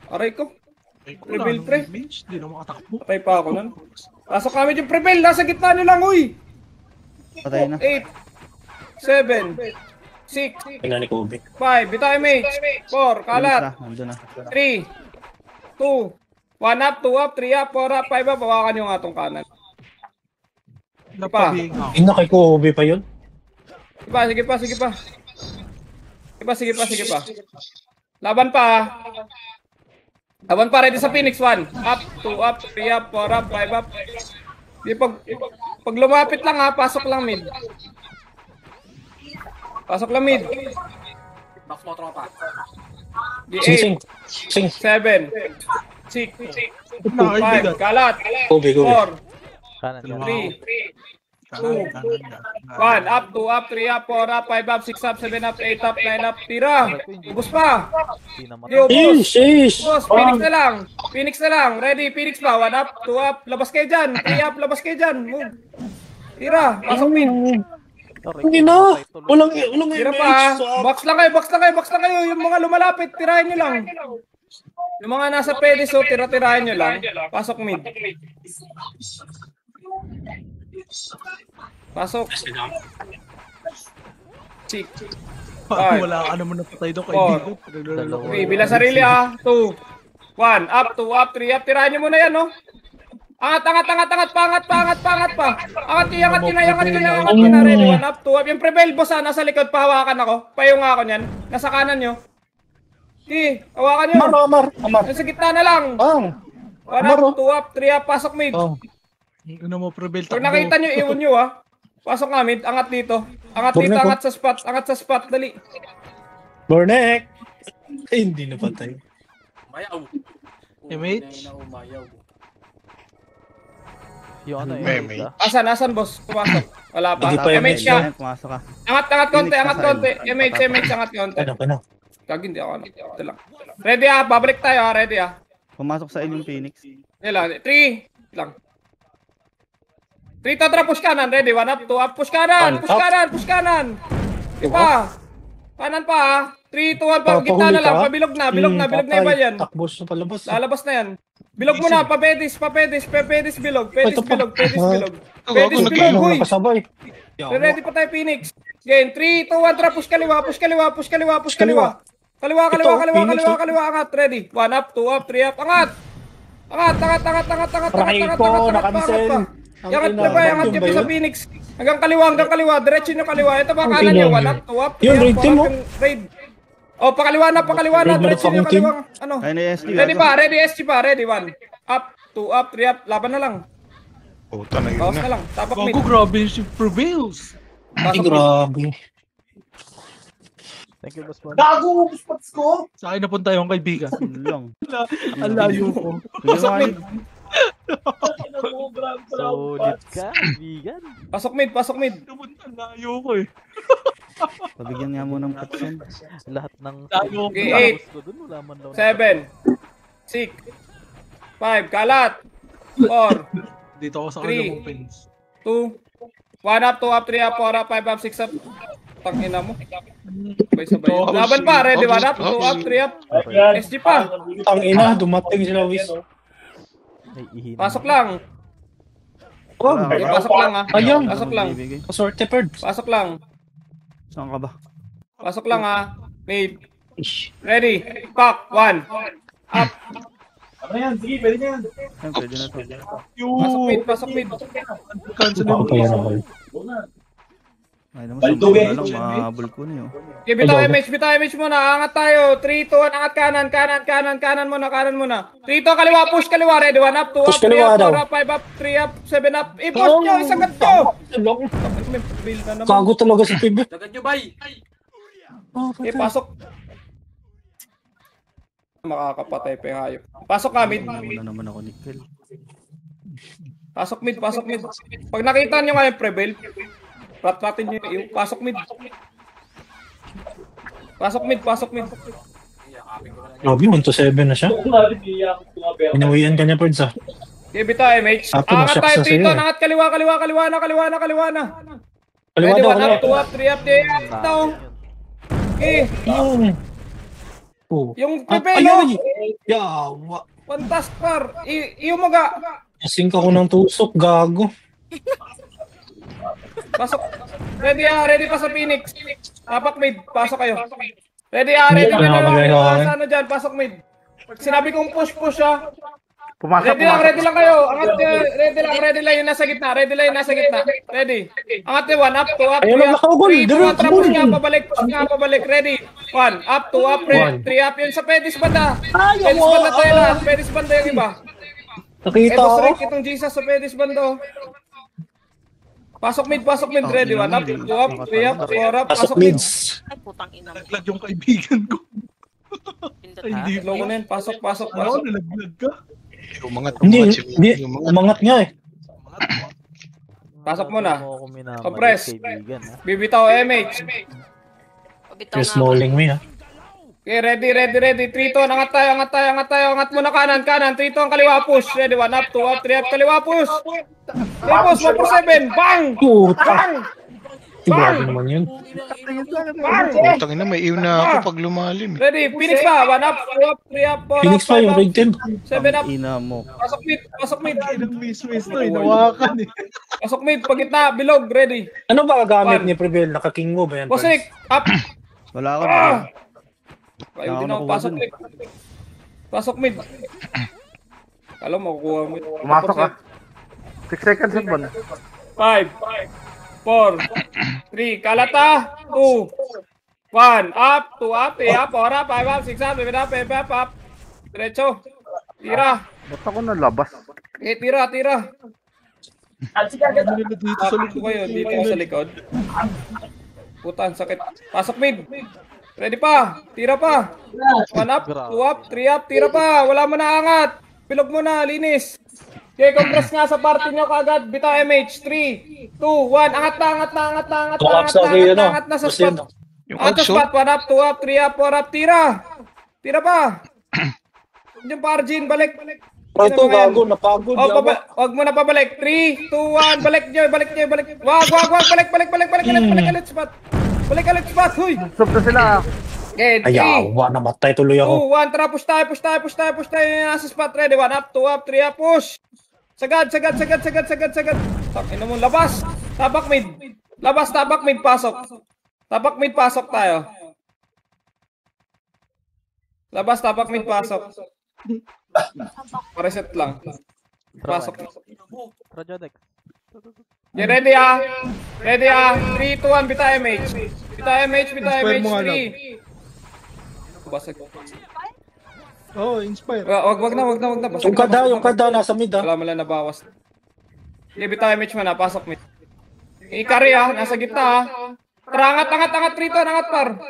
Aray ko. Prevail, pre. Hindi na makatakbo. Patay pa ako nun. Pasok kami yung prevail. Nasa gitna nyo lang, uy. Patay na. 8, 7, 6, Tingnan ni Kobe. 5. Bitaw MH. 4. Kalat. Nandun na. 3, 2, 1 up, 2 up, 3 up, 4 up, 5 up. Bawakan nyo nga itong kanan. Napabing ako. Ina kay Kobe pa yun. Sige pa. Laban pa. Ready sa Phoenix. 1 up, 2 up, 3 up, 4 up, 5 up. Di pag lumapit lang ha, pasok lang mid. Box mo tropa. Di Sing. 8, 7, 6, 5, kalat, Kobe. 4, Kanan. 3, 2, 1 up, 2 up, 3 up, 4 up, 5 up, 6 up, 7 up, 8 up, 9 up. Tira. Ubus pa. Ubus. Phoenix na lang. Ready, Phoenix pa. 1 up, 2 up. Labas kayo dyan. 3 up, labas kayo dyan. Move. Tira. Pasok mid. Hindi na. Walang Tira image. pa. Box lang kayo. Yung mga lumalapit, tirahin nyo lang. Yung mga nasa pedis, so tira-tirahin nyo lang. Pasok mid. Pasok. 6. Wala ka naman napatay doon kaibigan. 3. Bila sarili 2. 1. Up, 2 up, 3 up. Tirahan nyo muna yan, no? Angat pa. Angat yun na. Ready. 1 up, 2 up. Yung prevail, boss, nasa likod. Pahawakan ako. Payo nga ako nyan. Nasa kanan nyo. Sige, hawakan nyo. Amar. Nasa gitna na lang. 1 up, 2 up, 3 up. Pasok mid. Ano mo, prevail Pag nakita nyo, iwan nyo, ha. Pasok nga mid. Angat dito. Angat sa spot. Dali. Bornek. Hindi na patay. Mayaw. MH? Umayaw. Yung ano Meme. Asan, boss? Pumasok. Wala pa. Hindi pa MH ka. Pumasok ka. Angat konti. MH, angat konti. Ano? Kag hindi ako. Ito lang. Ready babalik tayo ready Pumasok sa inyong Phoenix. Yan 3 lang. 3 tatra, push kanan. Ready, 1 up, 2 up, push kanan. Ipa. Kanan pa 3, 2, 1 pa. Gitna na lang. Pabilog na iba yan. Takbos na palabas. Lalabas na yan. Bilog mo na, papedis, bilog. Pedis bilog. Uy. Nakasabay. Ready pa tayo, Phoenix. Game 3, 2, 1, tara, push kaliwa. Kaliwa, angat, ready. 1 up, 2 up, 3 up, angat. Angat. Angat nyo pa sa Phoenix. Hanggang kaliwa. Diretso nyo kaliwa. Ito ba kanan nyo? 1 up, 2 up, 3 up, 4 up, raid. O, pakaliwa na. Diretso nyo kaliwang, ano. Ready pa, ready 1 up, 2 up, 3 up. Laban na lang. Puta na yun Bawas na. na lang. Tapak mid. Bago, grabe yung si prevails. Grabe. Thank you, boss. Gago, spots ko! Sa akin napunta yung kaibigan. Lang. Ang layo ko. Pasok mid. Solid ka, kaibigan. Pasok mid. Ang layo ko eh. Pabigyan nga mo ng patson. Lahat ng Layo ko. Okay, 8, ko dun, wala man daw. 7, 6, 5, kalat, 4, Dito ako sa 3, kanyang opens. 2, 1 up, 2 up, 3 up, 4 up, 5 up, 6 up. Tangina mo. Sabay. Laban pa, ready, 1 up, 2 up, 3 up. SG pa. Tangina, dumating sila, Wiz. Pasok lang. Okay, pasok lang ha. Ayun. Pasok lang. Sorte birds. Pasok lang. Saan ka ba? Pasok lang ha. Mid. Ready. Pack. 1. Up. Ano yan? Sige, pwede na yan. Ayun, pwede na to. Pasok mid, pasok mid. Cancel Ako yung pa yan ako. Ay naman, Baldugan. sa lang, mahabol ko na yun. Okay, bitaw image muna. Angat tayo. 3, 2, 1, angat kanan. Kanan muna. 3, 2, kaliwa, push kaliwa. Ready, 1 up, 2 up, Push 3 kaliwa up, daw. 4 up, 5 up, 3 up, 7 up. I-push nyo, isagad nyo. May build na naman. Kago talaga si Pib. Dagan nyo, bay! Okay, pasok. Makakapatay pa yung hayop. Pasok ka, mid. Wala naman ako nickel. Pasok mid. Pag nakita nyo nga yung prevail, rat-ratin nyo yung pasok mid. Pasok mid. Grabe, 1-7 na siya. Inawian ka niya, Pards ah. Okay, bitaw MH. Ato, Angat nasyak tayo sa sa'yo, dito. eh. Angat kaliwa na. Kaliwa Ready, daw, 1 up, kaliwa. 2 up, 3 up, 4 up. Ito. Okay. Oh. Yung Ah, pepelo. ayun. Yawa. Fantastic par. Iyo mo ga. Asing ako ng tusok, gago. Pasok. Ready pa sa Phoenix. Tapak mid. Pasok kayo. Ready na. Ano dyan? Pasok mid. Sinabi kong push ah. Pumasok, Ready lang kayo. Angat ready lang yung nasa gitna. Ready. Angat yung 1 up, 2 up, 3 Ayun lang up. nakagol. 3, 2 Diretso up, tapos ball. nga pabalik. Ready. 1 up, 2 up, 3 up. Yun sa Pedis banda. Ayaw Pedis mo. banda tayo lahat. Pedis banda yung iba. Nakita Boss ako. Rick, itong Jesus sa Pedis banda. Pasok mid. Ready. 1 up, 2 up, 3 up, 4 up. Pasok Pasok mid. mids. Ay, putang ina mo. Naglag yung kaibigan ko. Pindot Ay, ha? hindi Logo na yun. Pasok. Ano, nalaglag ka? Umangat Hindi, si hindi. Umangat nga eh. Pasok muna. Mo ako minamali, Compress. kaibigan, ha? Bibitaw MH. Pabitaw You're nga. smalling me ha. Okay, ready. 3 to, angat tayo. Angat muna kanan. 3 to, ang kaliwa push. Ready, 1 up, 2 up, 3 up, kaliwa push. 3 push, 1 7. Bang! Puta. Grabe naman yun. Putang ina, may iw na ako pag lumalim. Ready, Phoenix pa. 1 up, 2 up, 3 up, 4 up, Phoenix pa yung 5 up, raid 10. 7 up. Ina mo. Pasok mid. Ilang miss to, inawakan eh. Pasok mid, pagitna, bilog, ready. Ano ba gamit ni Prevail? Naka-king mo ba yan? Boss Rick, up. Wala ka. Ayaw din ako, pasok mid. Pasok mid. Alam mo, kukuha mo. Pumasok ka. 6 seconds at ba? 5, 4, 3, kalata, 2, 1, up, 2 up, 3 up, 4 up, 5 up, 6 up, 7 up, diretso, tira, Ba't ako nalabas? tira, Ano nila dito sa dito kayo, dito sa likod, puta, ang sakit, pasok mid, ready pa, tira pa, 1 up, 2 up, 3 up, tira pa, wala mo na angat, bilog mo na, linis. Okay, compress nga sa party nyo kagad. Bitaw MH. 3, 2, 1. Angat na sa spot. Yung Angat sa Agso, spot. 1 up, 2 up, 3 up, 4 up. Tira pa. Yung pa Arjun, balik. Ito, gago, napagod. Oh, wag mo na pabalik. 3, 2, 1. Balik nyo. Wag. Balik spot. Huy. Stop na sila. Okay, 3, Ayawa, namatay tuloy 2, ako. 1. Tara, push tayo. Nasa spot. Ready. 1 up, 2 up, 3 up, push. Sagad. Tangina mo, labas. Tapak mid, pasok. Tapak mid, pasok tayo. Labas, tapak mid, pasok. Reset lang. Pasok. Rajodex. Okay, ready ah. 3, 2, 1, bita MH. Bita MH, 3. Basag. Oh, inspire. Wag na. Yung kada, nasa mid ha. Wala mo lang nabawas. Okay, bitaw MH mo na, pasok mid. Ikari nasa gitna Tara, angat, 3 to, angat par.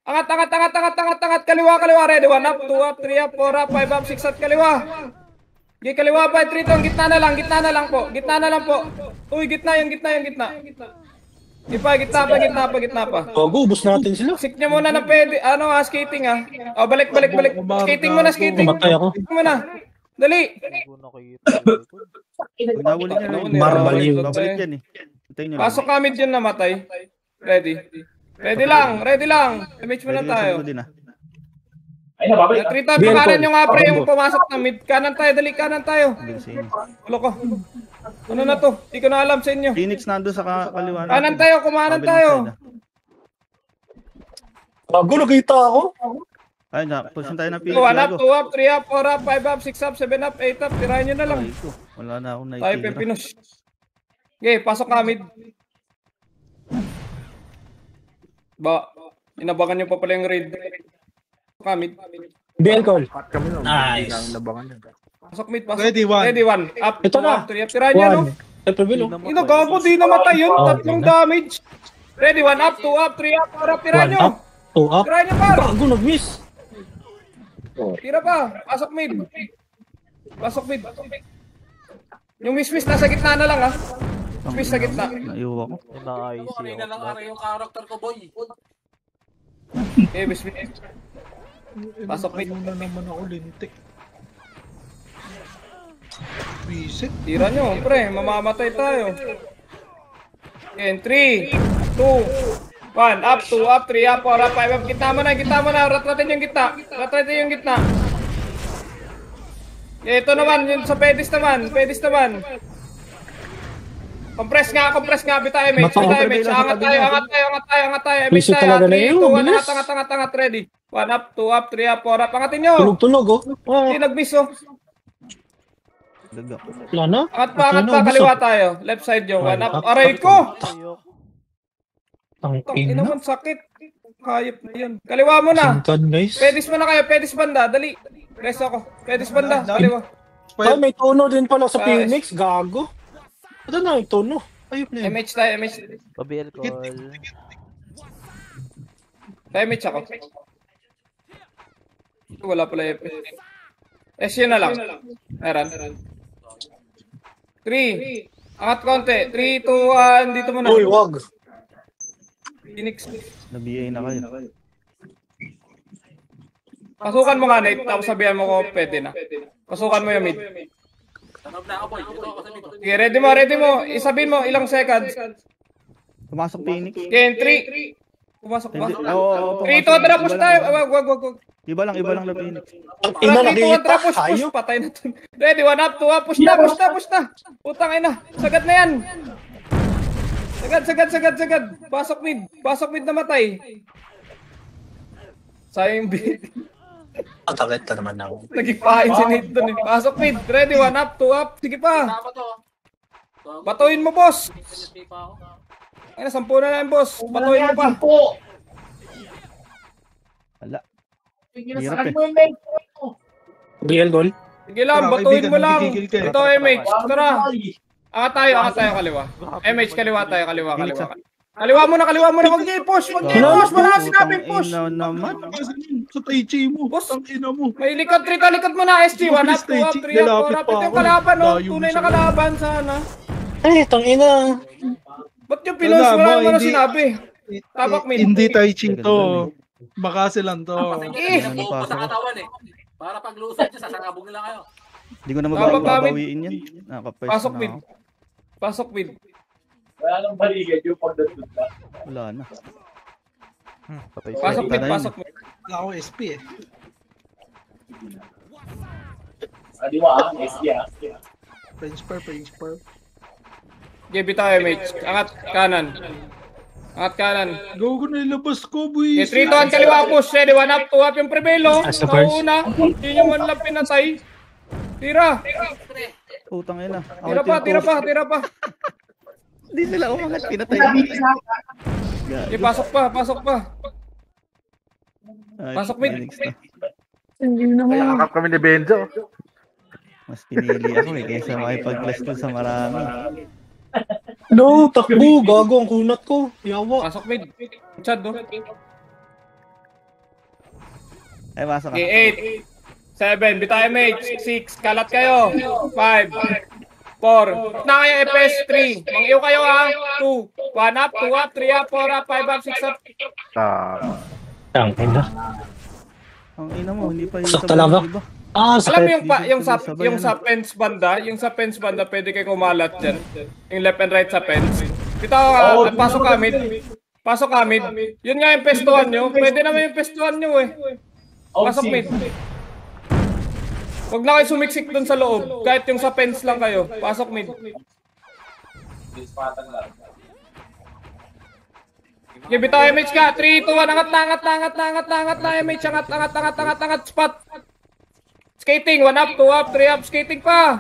Angat, kaliwa, ready, 1 up, 2 up, 3 up, 4 up, 5 up, 6 up, kaliwa. Okay, kaliwa pa, 3 to, gitna na lang po. Uy, gitna. Gitna pa. Gago, ubos natin sila. Sik niya muna na pwede, skating Oh, balik. Skating muna. Namatay ako. Dali. Pag nahuli niya lang. Marble yun. Babalik yan eh. Hintayin niyo lang. Pasok kami dyan namatay. Ready lang. Damage muna tayo. Ay, nababalik. Trita, pakanan nyo nga pre yung pumasok na mid. Kanan tayo. Ulo ko. Ano na to? Hindi ko na alam sa inyo. Phoenix nando sa kaliwa. Kanan tayo, kumanan tayo. Gago, nakita ako. Ay, push tayo ng 1 Phoenix. up, 2 up, 3 up, 4 up, 5 up, 6 up, 7 up, 8 up. Tirahin nyo na lang. Wala na akong Tayo naitira. Pepinos. Okay, pasok ka mid. Inabangan nyo pa pala yung raid. Pasok ka mid. BL call. Kami no. Nice. Labangan yan. Pasok mid, pasok. Ready, one. Ready, 1. Up, Ito 2 na. up, 3 up. Tirahin nyo, no? Ay, pabilo. Gago, di namatay yun. Oh, Tatlong okay na. damage. Ready, 1 up, 2 up, 3 up, 4 up. Tirahin 1 nyo. up, 2 up. Tirahin nyo, par. Bago nag-miss. Tira pa. Pasok mid. Pasok mid. Yung miss-miss nasa gitna na lang, ha? Miss sa gitna. Naiuwa ko. Ina-IC Kanina lang ara yung character ko, boy. Eh, miss-miss. Pasok mid. Muna naman ako lintik. Visit. Tira nyo, pre. Mamamatay tayo. And 3, 2, 1. Up, 2 up, 3 up, 4 up, 5 up. Gitna mo na, gitna mo na. Ratratin yung gitna. Ratratin yung gitna. Ito naman, yun sa pedis naman. Pedis naman. Compress nga. Bita image, bita image. Angat tayo. Image Visit tayo. talaga na 3, yun, 2, 1. bilis. Angat. Ready. 1 up, 2 up, 3 up, 4 up. Angatin nyo. Tunog-tunog, oh. Oh, Hindi nag-miss, oh. Dagdag. wala na. Angat pa. Kaliwa tayo. Left side nyo. 1 up. Aray ko! Ang Ina ina. mo, sakit. Hayop na yun. Kaliwa mo na. Singkad, guys. Pedis mo na kayo. Pedis banda. Dali. Rest ako. Pedis banda. Kaliwa. Ay, may tono din pala Ah, sa Phoenix. Gago. Ito na yung tono. Ayop na yun. MH tayo. MH. Pa-BL call. Tayo MH ako. Wala pala yung S yun na lang. Meron. 3. Angat konti. 3, 2, 1. Dito mo na. Uy, wag. Phoenix. Na-BA na kayo. Pasukan mo nga, Nate. Tapos sabihan mo ko, pwede na. Pasukan mo yung mid. Tanong na ako, boy. Ito ako sa dito. Okay, ready mo. Isabihin mo, ilang seconds. Pumasok Phoenix. Okay, 3. Pumasok ba? Oo. 3, 2, 1, push tayo. Wag. Iba lang na Phoenix. Ang ina, nakita. Push. Hayop. Patay na to. Ready, 1 up, 2 up. Push na. Putang ina. Sagad na yan. Sagad. Pasok mid namatay. Sayang yung beat. Ang takit na naman ako. Nagigpain si Nate dun eh. Pasok mid. Ready, 1 up, 2 up. Sige pa. Tama to. Batuin mo, boss. NSP pa ako. Ay na, 10 na lang, boss. Batuin mo pa. Wala. Hirap eh. BL goal. Sige lang, Tara, batuin mo kaibigan, lang. magigigil ka eh. Ito, MH. Tara. Angat tayo kaliwa. MH, kaliwa tayo. Kaliwa mo na. Huwag niyo i-push. Wala ka sinabing push. Ina naman. Sa Taichi mo. Boss. Ang ina mo. May likod mo na, SG. 1 up, 2 up, 3 up, 4 up. Ito yung kalaban, no? Tunay na kalaban sana. Ay, tangina. Ba't yung pinost mo lang mo na Hindi- sinabi? Tabak mid. Hindi Taichi to. Bakase lang to. Eh. Kasi buo sa katawan eh. Para pag lusad siya, sasangabog nila kayo. Hindi ko na Babawin. mababawiin yan. Nakapwes Pasok na mid. ako. Pasok mid. Wala nang baligan yung pagdating ka. Wala na. Patay Pasok siya. mid. Pasok mid. Wala ako SP eh. Adiwa, SG ah. French per. Give it tayo, mate. Angat kanan. Go na ilabas ko, boy. Okay, 3 to 1 kaliwa push. Ready, 1 up, 2 up yung prevelo. As the first. Nauna. Yun yung one lap pinatay. Tira. Utang ina. Tira pa. Hindi sila umangat. Pinatay. Okay, pasok pa. Ay, Pasok mid. Phoenix na. Nakakap kami ni Benjo. Mas pinili ako eh. Kaysa makipag-clash ko sa marami. No, takbo. Gago ang kunat ko. Yawa. Pasok mid. Chad, no? Ay, pasok ka. Okay, 8, 7, bitay mate, 6, kalat kayo, 5, 4, na kayo FS 3, mang-iyo kayo ha, 2, 1 up, 2 up, 3 up, 4 up, 5 up, 6 up. Tangina. Ang ina mo, hindi pa Sakta lang ba? iba. Ah, Alam mo sakit. yung sa fence banda, pwede kayo kumalat dyan. Yung left and right sa fence. Dito ako, pasok ka mid. Yun nga yung pestuhan nyo, pwede naman yung pestuhan nyo eh. Pasok mid. Huwag na kayo sumiksik dun sa loob, kahit yung sa fence lang kayo. Pasok mid. Sige, bitaw MH ka. 3, 2, 1. Angat na MH. Angat. Spot. Skating. 1 up, 2 up, 3 up. Skating pa.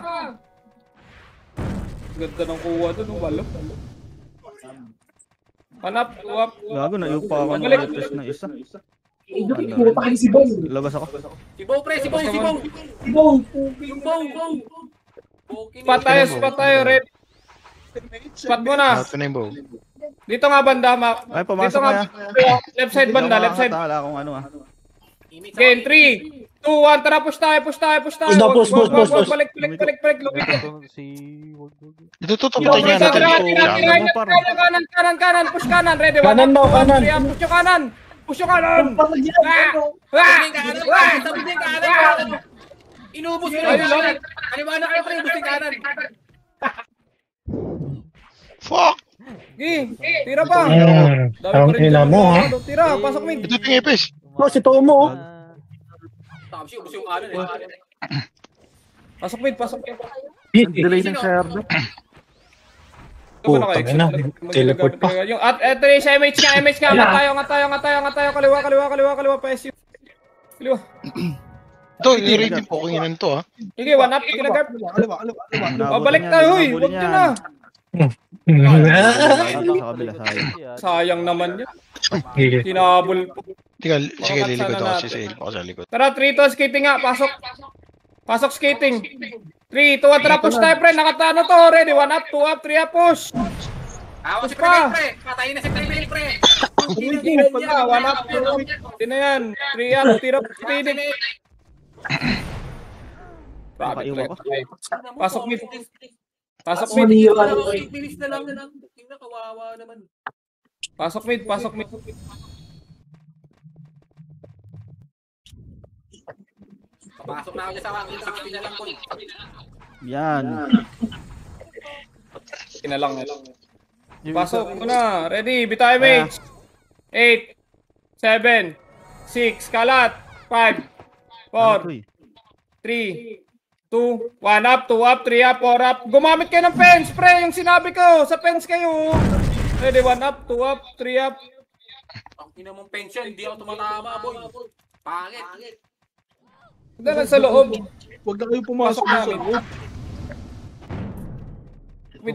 Ganda ng kuha doon. Walo. 1 up, 2 up. Gago, naiupa ako ng Balik. latest na isa. Si Bong. Labas ako. Si Bong, pre, si Bong. Si Bong. Yung Bong. Spot tayo, red. Spot mo na. Lahat ko na yung bow. Dito nga banda, Mac. Ay, pumasok Dito nga. na. Left side banda, left side. Wala akong ano Game 3, 2, 1. Tara, push tayo. Push. Balik. Lupit. Itututuputin niya natin. Kanan. Push kanan. Ready, Kanan daw, kanan. Push yung kanan. Sabi din kanan. Inubos ko lang. Aliwana kayo, pre, ubos yung kanan. Fuck! Tira pa. Ang ina mo, ha? Tira, pasok mid. Ito yung ipis. Si Tomo, oh. Tapos ubos yung kanan eh. Pasok mid. Delay ng server. Puta na, teleport pa. Ito yung sa MH ka. Angat tayo. Kaliwa. PSU. Kaliwa. Ito, i-rating po kung yun to, ha? Sige, 1 up. Kinagarp. Kaliwa. Balik tayo, huy. Huwag nyo na. Sa kabila, sayang. Sayang naman yan. Tinabol po. Sige, lilikod ako. Sisail pa ako sa likod. Tara, 3 to skating nga. Pasok skating. 3, 2, 1. Tara, push tayo, pre. Nakatano to. Ready, 1 up, 2 up, 3 up, push. Awas si pre. Patayin na si Tremel, pre. 1 up, 2 up. Hindi na yan. 3 up, tira, speeding. Pasok mid. Bilis na lang. Tingnan, kawawa naman. Pasok mid. Papasok na ako dyan sa 60 na lang po. Yan. Kinalang. Pasok muna. Ready, bitaw MH. 8, 7, 6, kalat. 5, 4, 3, 2, 1 up, 2 up, 3 up, 4 up. Gumamit kayo ng fence, pre. Yung sinabi ko, sa fence kayo. Ready, 1 up, 2 up, 3 up. Ang ina mong pension, hindi ako tumatama, boy. Pangit. Dala sa loob. Huwag na kayo pumasok sa loob.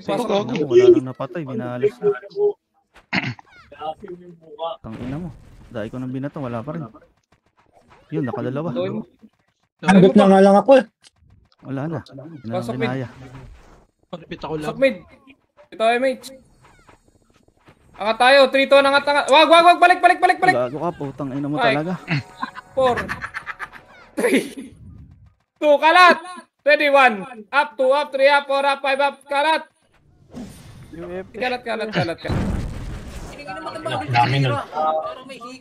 Pasok na. Wala nang napatay, binalas na. Tangina mo. Dahil ko nang binato, wala pa rin. Yun, nakadalawa. Nandot na nga lang ako, eh. Wala na. Pasok mid. Pagpit ako lang. Pasok mid. Ito MH. Angat tayo. 3 to, angat. Wag. Balik. Gago ka, putang ina mo talaga. 4, 3, 2, kalat. Ready, 1. Up, 2 up, 3 up, 4 up, 5 up, kalat. Kalat. Dami nun.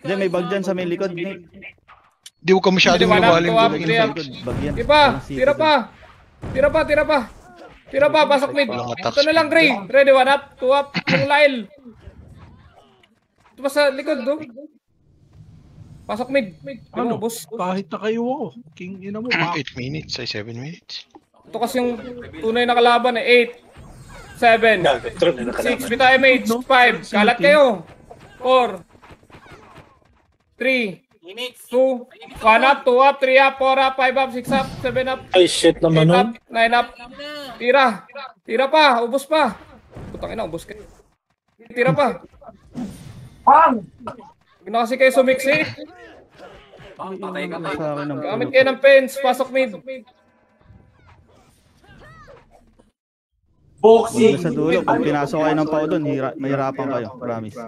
Diyan, may bag dyan sa may likod. Nate. Di huwag ka masyadong lumalim doon. Bag yan. Tira pa. Tira pa, pasok mid. Ito na lang, Gray. Ready, 1 up, 2 up, yung Lyle. Ito pa sa likod, do. Pasok mid. Ano? Boss? Kahit na kayo ako. King ina mo. 8 minutes, ay 7 minutes. Ito kasi yung tunay na kalaban eh. 8, 7, 6, bitaw MH, 5, kalat kayo. 4, 3, 2, 1 up, 2 up, 3 up, 4 up, 5 up, 6 up, 7 up, Ay, shit 8 naman, up, no? 9 up. Tira pa, ubos pa. Putang ina, ubos kayo. Tira pa. Huwag na kasi kayo sumiksi. Patay ka pa. Sa akin ng Gamit kayo ng fence, pasok mid. Boxing. Sa dulo, pag pinasok kayo ng pao doon, mahirapan kayo. Promise.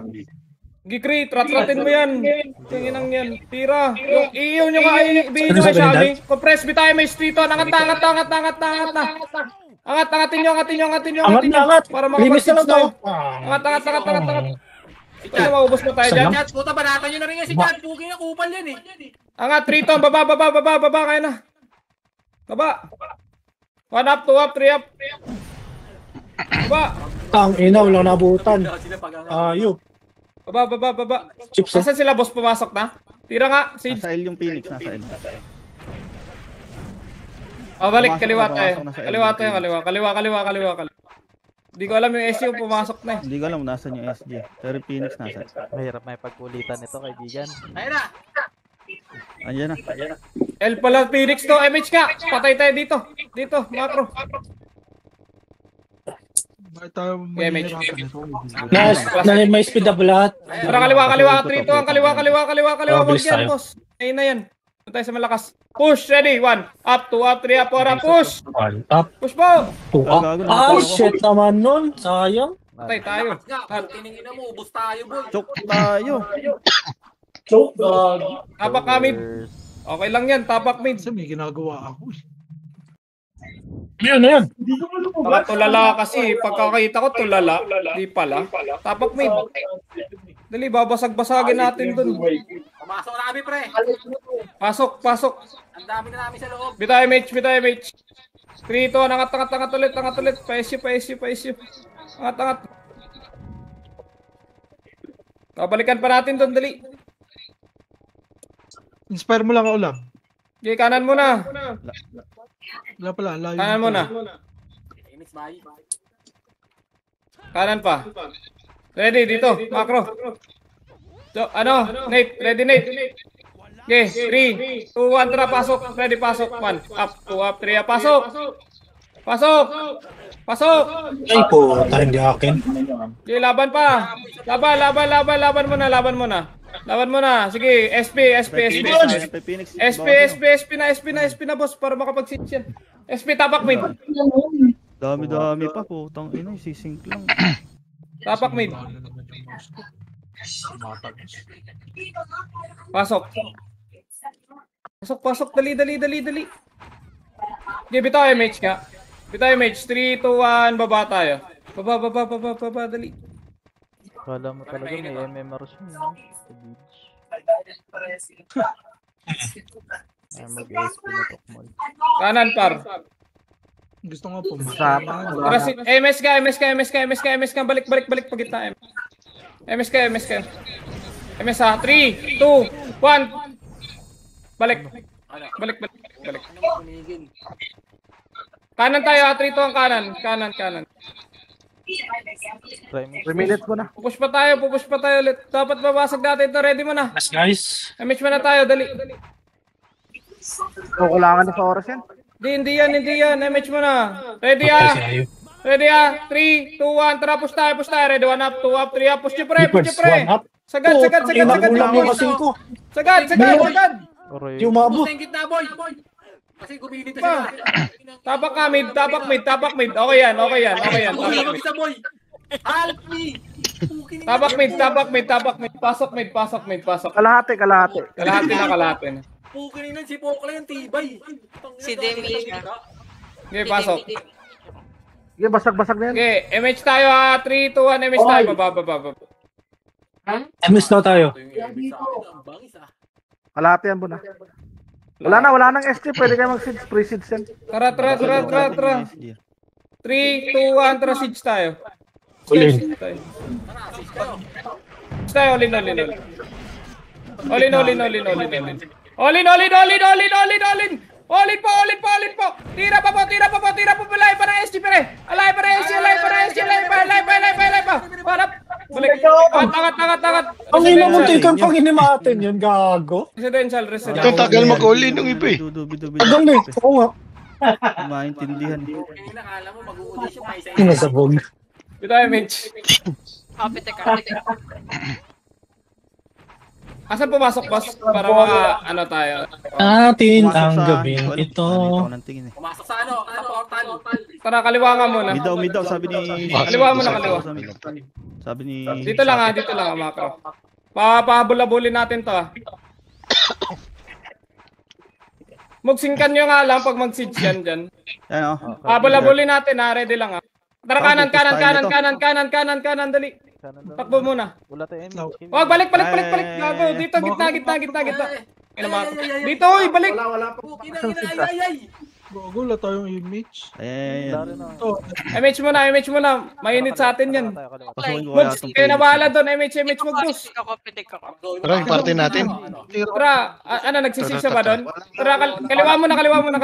Gikri, tratratin mo yan. Tinginang yan. Tira. Yung iyon nyo nga, ibihin nyo nga siya. Compress, bitay may street on. Angat na. Angatin nyo. Para Linis na lang to. Angat. Ito na maubos mo tayo dyan. Chat, puta, banatan nyo na rin yan si Chat. Puking na kupal yan eh. Angat, 3 ton. Baba. Kaya na. Baba. 1 up, 2 up, 3 up. Baba. Ang ina, walang nabutan. Ayop. Baba. Chips, Asan sila, boss? Pumasok na? Tira nga. Nasa L yung Phoenix, nasa L. Balik. Kaliwa tayo. Pumasok na sa L. Kaliwa. Di ko alam yung SG yung pumasok na eh. Hindi ko alam kung nasan yung SG. Pero Phoenix nasan. Mahirap may pagkulitan ito, kaibigan. Ayun na. Andiyan na. L pala Phoenix to, MH ka! Patay tayo dito. Dito, macro. Bakit tayo Yeah, mahihirapan ito? May speed up lahat. Tara, kaliwa, 3, 2, ang kaliwa. Wag bilis yan, tayo. boss. Ayun na yan. Doon tayo sa malakas. Push, ready. 1, up, 2, up, 3, up, 4, up, push! One up, Push po! two up. Ah, shit naman nun. Sayang. Patay tayo. Nga, tiningin mo, ubos tayo, boy. Chok tayo. Choke dog. Tapak kami. Okay lang yan, tapak mid. Kasi may ginagawa ako. Yun na yun. Baka tulala kasi. Pagkakita ko tulala. Di pala. Tapak mid. Dali, babasag-basagin natin dun. Pumasok na kami, pre. Pasok. Ang dami na namin sa loob. Bitay MH. 3, 2, angat ulit. Pa-SU. Angat. Babalikan pa natin dun, dali. Inspire mo lang ako lang. Okay, kanan muna. Wala pala, layo. Kanan muna. Image bayi. Kanan pa. Ready, dito. Macro. So, Nate. Ready, Nate. Okay, 3, 2, 1, tara, pasok. Ready, pasok. 1, up, 2, up, 3, up, pasok. Ay po, hindi akin. Okay, laban pa. Laban muna. Sige, SP Phoenix. SP na, boss, para makapag-sit yan. SP, tapak mid. Dami pa, putang ina, sisink lang. Tapak mid. Pasok. Dali. Okay, bitaw MH ka. 3, 2, 1, baba tayo. Baba, dali. Kala mo talaga may MMR siya, no? Sa beach. Ay, mag-SP na tukmol. Kanan, par. Gusto nga po. Tara, MS ka. Balik pagitna. MS ka. MS ha. 3, 2, 1. Balik. Kanan tayo ha. 3, 2 ang kanan. 3 minutes mo na. Pupush pa tayo ulit. Dapat babasag natin ito. Ready mo na. Yes, guys. MH mo na tayo. Dali. Kukulangan na sa oras yan. Hindi yan. MH mo na. Ready ha. 3, 2, 1. Tara, push tayo. Ready, 1 up, 2 up, 3 up. Push nyo pre. Sagad. Sagad. Yung mabot. Ubos na yung gitna, boy. Kasi gumilid na Pa. sila. Tapak mid. Okay yan. Gumilid sa boy. Help me. Tapak mid. Pasok mid. Kalahati. Kalahati na. Pukin na si Pokla yung tibay. Si Demi. Okay, pasok. Sige, basag-basag na yan. Okay, MH tayo ha. 3, 2, 1, MH tayo. Baba. MS daw tayo. Kalahati yan, Buna. Wala nang SG. Pwede kayo mag-seeds. Pre-seeds yan. Tara. 3, 2, 1, tara siege tayo. Ulin. Tayo, all in. All in po. Tira pa po. Alay pa ng SG pare. Alay pa. Para. Balik. Angat. Ang ina mo, tikan pang inimatin yun, gago. Residential. Ito, tagal mag-all-in yung iba eh. Tagal na eh. Oo nga. Maintindihan. Nakala mo mag-uuli siya pa isa. Pinasabog. Ito ay Mitch. Kapit ka. Asan pumasok, boss? Para tayo. Atin ang gabing ito. Pumasok sa sa portal. Tara, kaliwa nga muna. Midaw, sabi ni... Kaliwa muna. Sabi ni... Dito lang macro. Pahabol-habulin natin to ha. Magsingkan nyo nga lang pag mag-siege yan dyan. Pahabol-habulin natin ha, ready lang ha. Tara, kanan, dali. Takbo muna. Wala tayo MH. Wag, balik. Gago, dito, gitna. Dito, balik. Ay. Gago, wala tayong image. MH muna. Mainit sa atin yan. Mugs, kayo na bahala doon. MH, mag-push. Tara, yung party natin. Tara, nagsisig siya ba doon? Tara, kaliwa muna.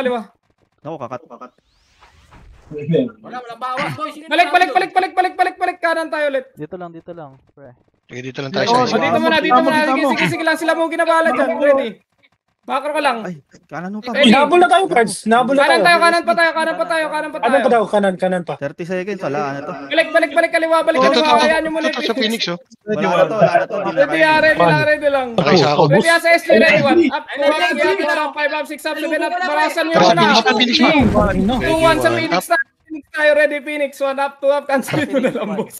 Ako, kakat. Walang bawas, boy. Sige, Balik, kanan tayo ulit. Dito lang, pre. Sige, dito lang tayo Oh, sa Dito muna. Sige lang, sila mo ginabala dyan. Ready. Makro ka lang. Ay, kanan mo pa. Ready. Nabol na tayo, Cards. Nabol na tayo. Kanan pa tayo. Kanan pa. 30 seconds, wala ano to. Balik, kaliwa. Hayaan nyo muna. Sa Phoenix, oh. Wala na to. Ready lang. Okay, sa ako. Ready sa SG, ready 1. Up, 2 up, 5 up, 6 up, 7 up. Barasan nyo Tara, muna. Phoenix pa. 2-1 sa Phoenix na. Phoenix tayo, ready Phoenix. 1 up, 2 up. Cancel mo na lang, boss.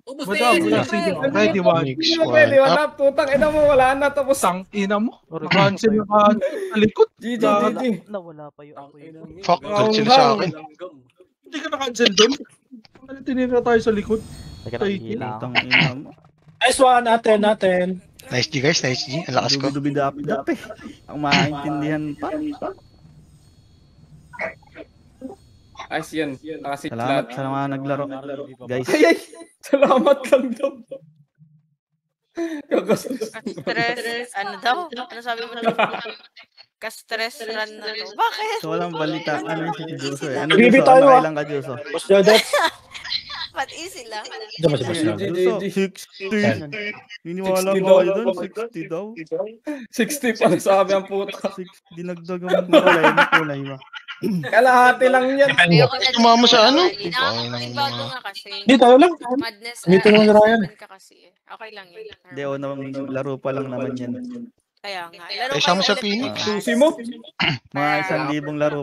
Ubus Wala, na wala. Sige, ready, one. Phoenix, Ready, 1 1 up. up, tutang. Ina mo, wala na. Tapos, Tang ina mo. Cancel na ka sa likod. GG. Nawala pa yung ako yun. Fuck, galit sila sa akin. Hindi ka na-cancel doon. Ano, tinira tayo sa likod. Teka lang, hila ako. Tang ina mo. Nice one, natin. Nice G, guys. Nice G. Ang lakas ko. Dubi-dubi-dapi-dapi. Ang maintindihan pa. Ayos yan. Nakasit Salamat lahat. sa mga naglaro. Guys, Ay! Salamat lang daw. Ka-stress, ano daw? Ano sabi mo na? Ka-stress run na to. Bakit? so walang balita. Ano yung si Juso eh. Ano Bibi Juso? tayo, Ano ah. kailang ka Juso? Boss Jodet. Ba't easy lang? Diyan mo si Boss Jodet. Juso, 60. Niniwala ko kayo doon, 60 daw. 60 pala sabi ang puta. 60, dinagdagan mo kulay ba? Kalahati lang yan. Tumama sa ano? Bago nga kasi. Hindi, tayo lang. Madness. Dito naman si Ryan. Ka kasi. Okay lang yun. Hindi, o naman laro pa lang naman yan. Kaya nga. Ay, sama sa Phoenix. Susi mo. Mga 1,000 laro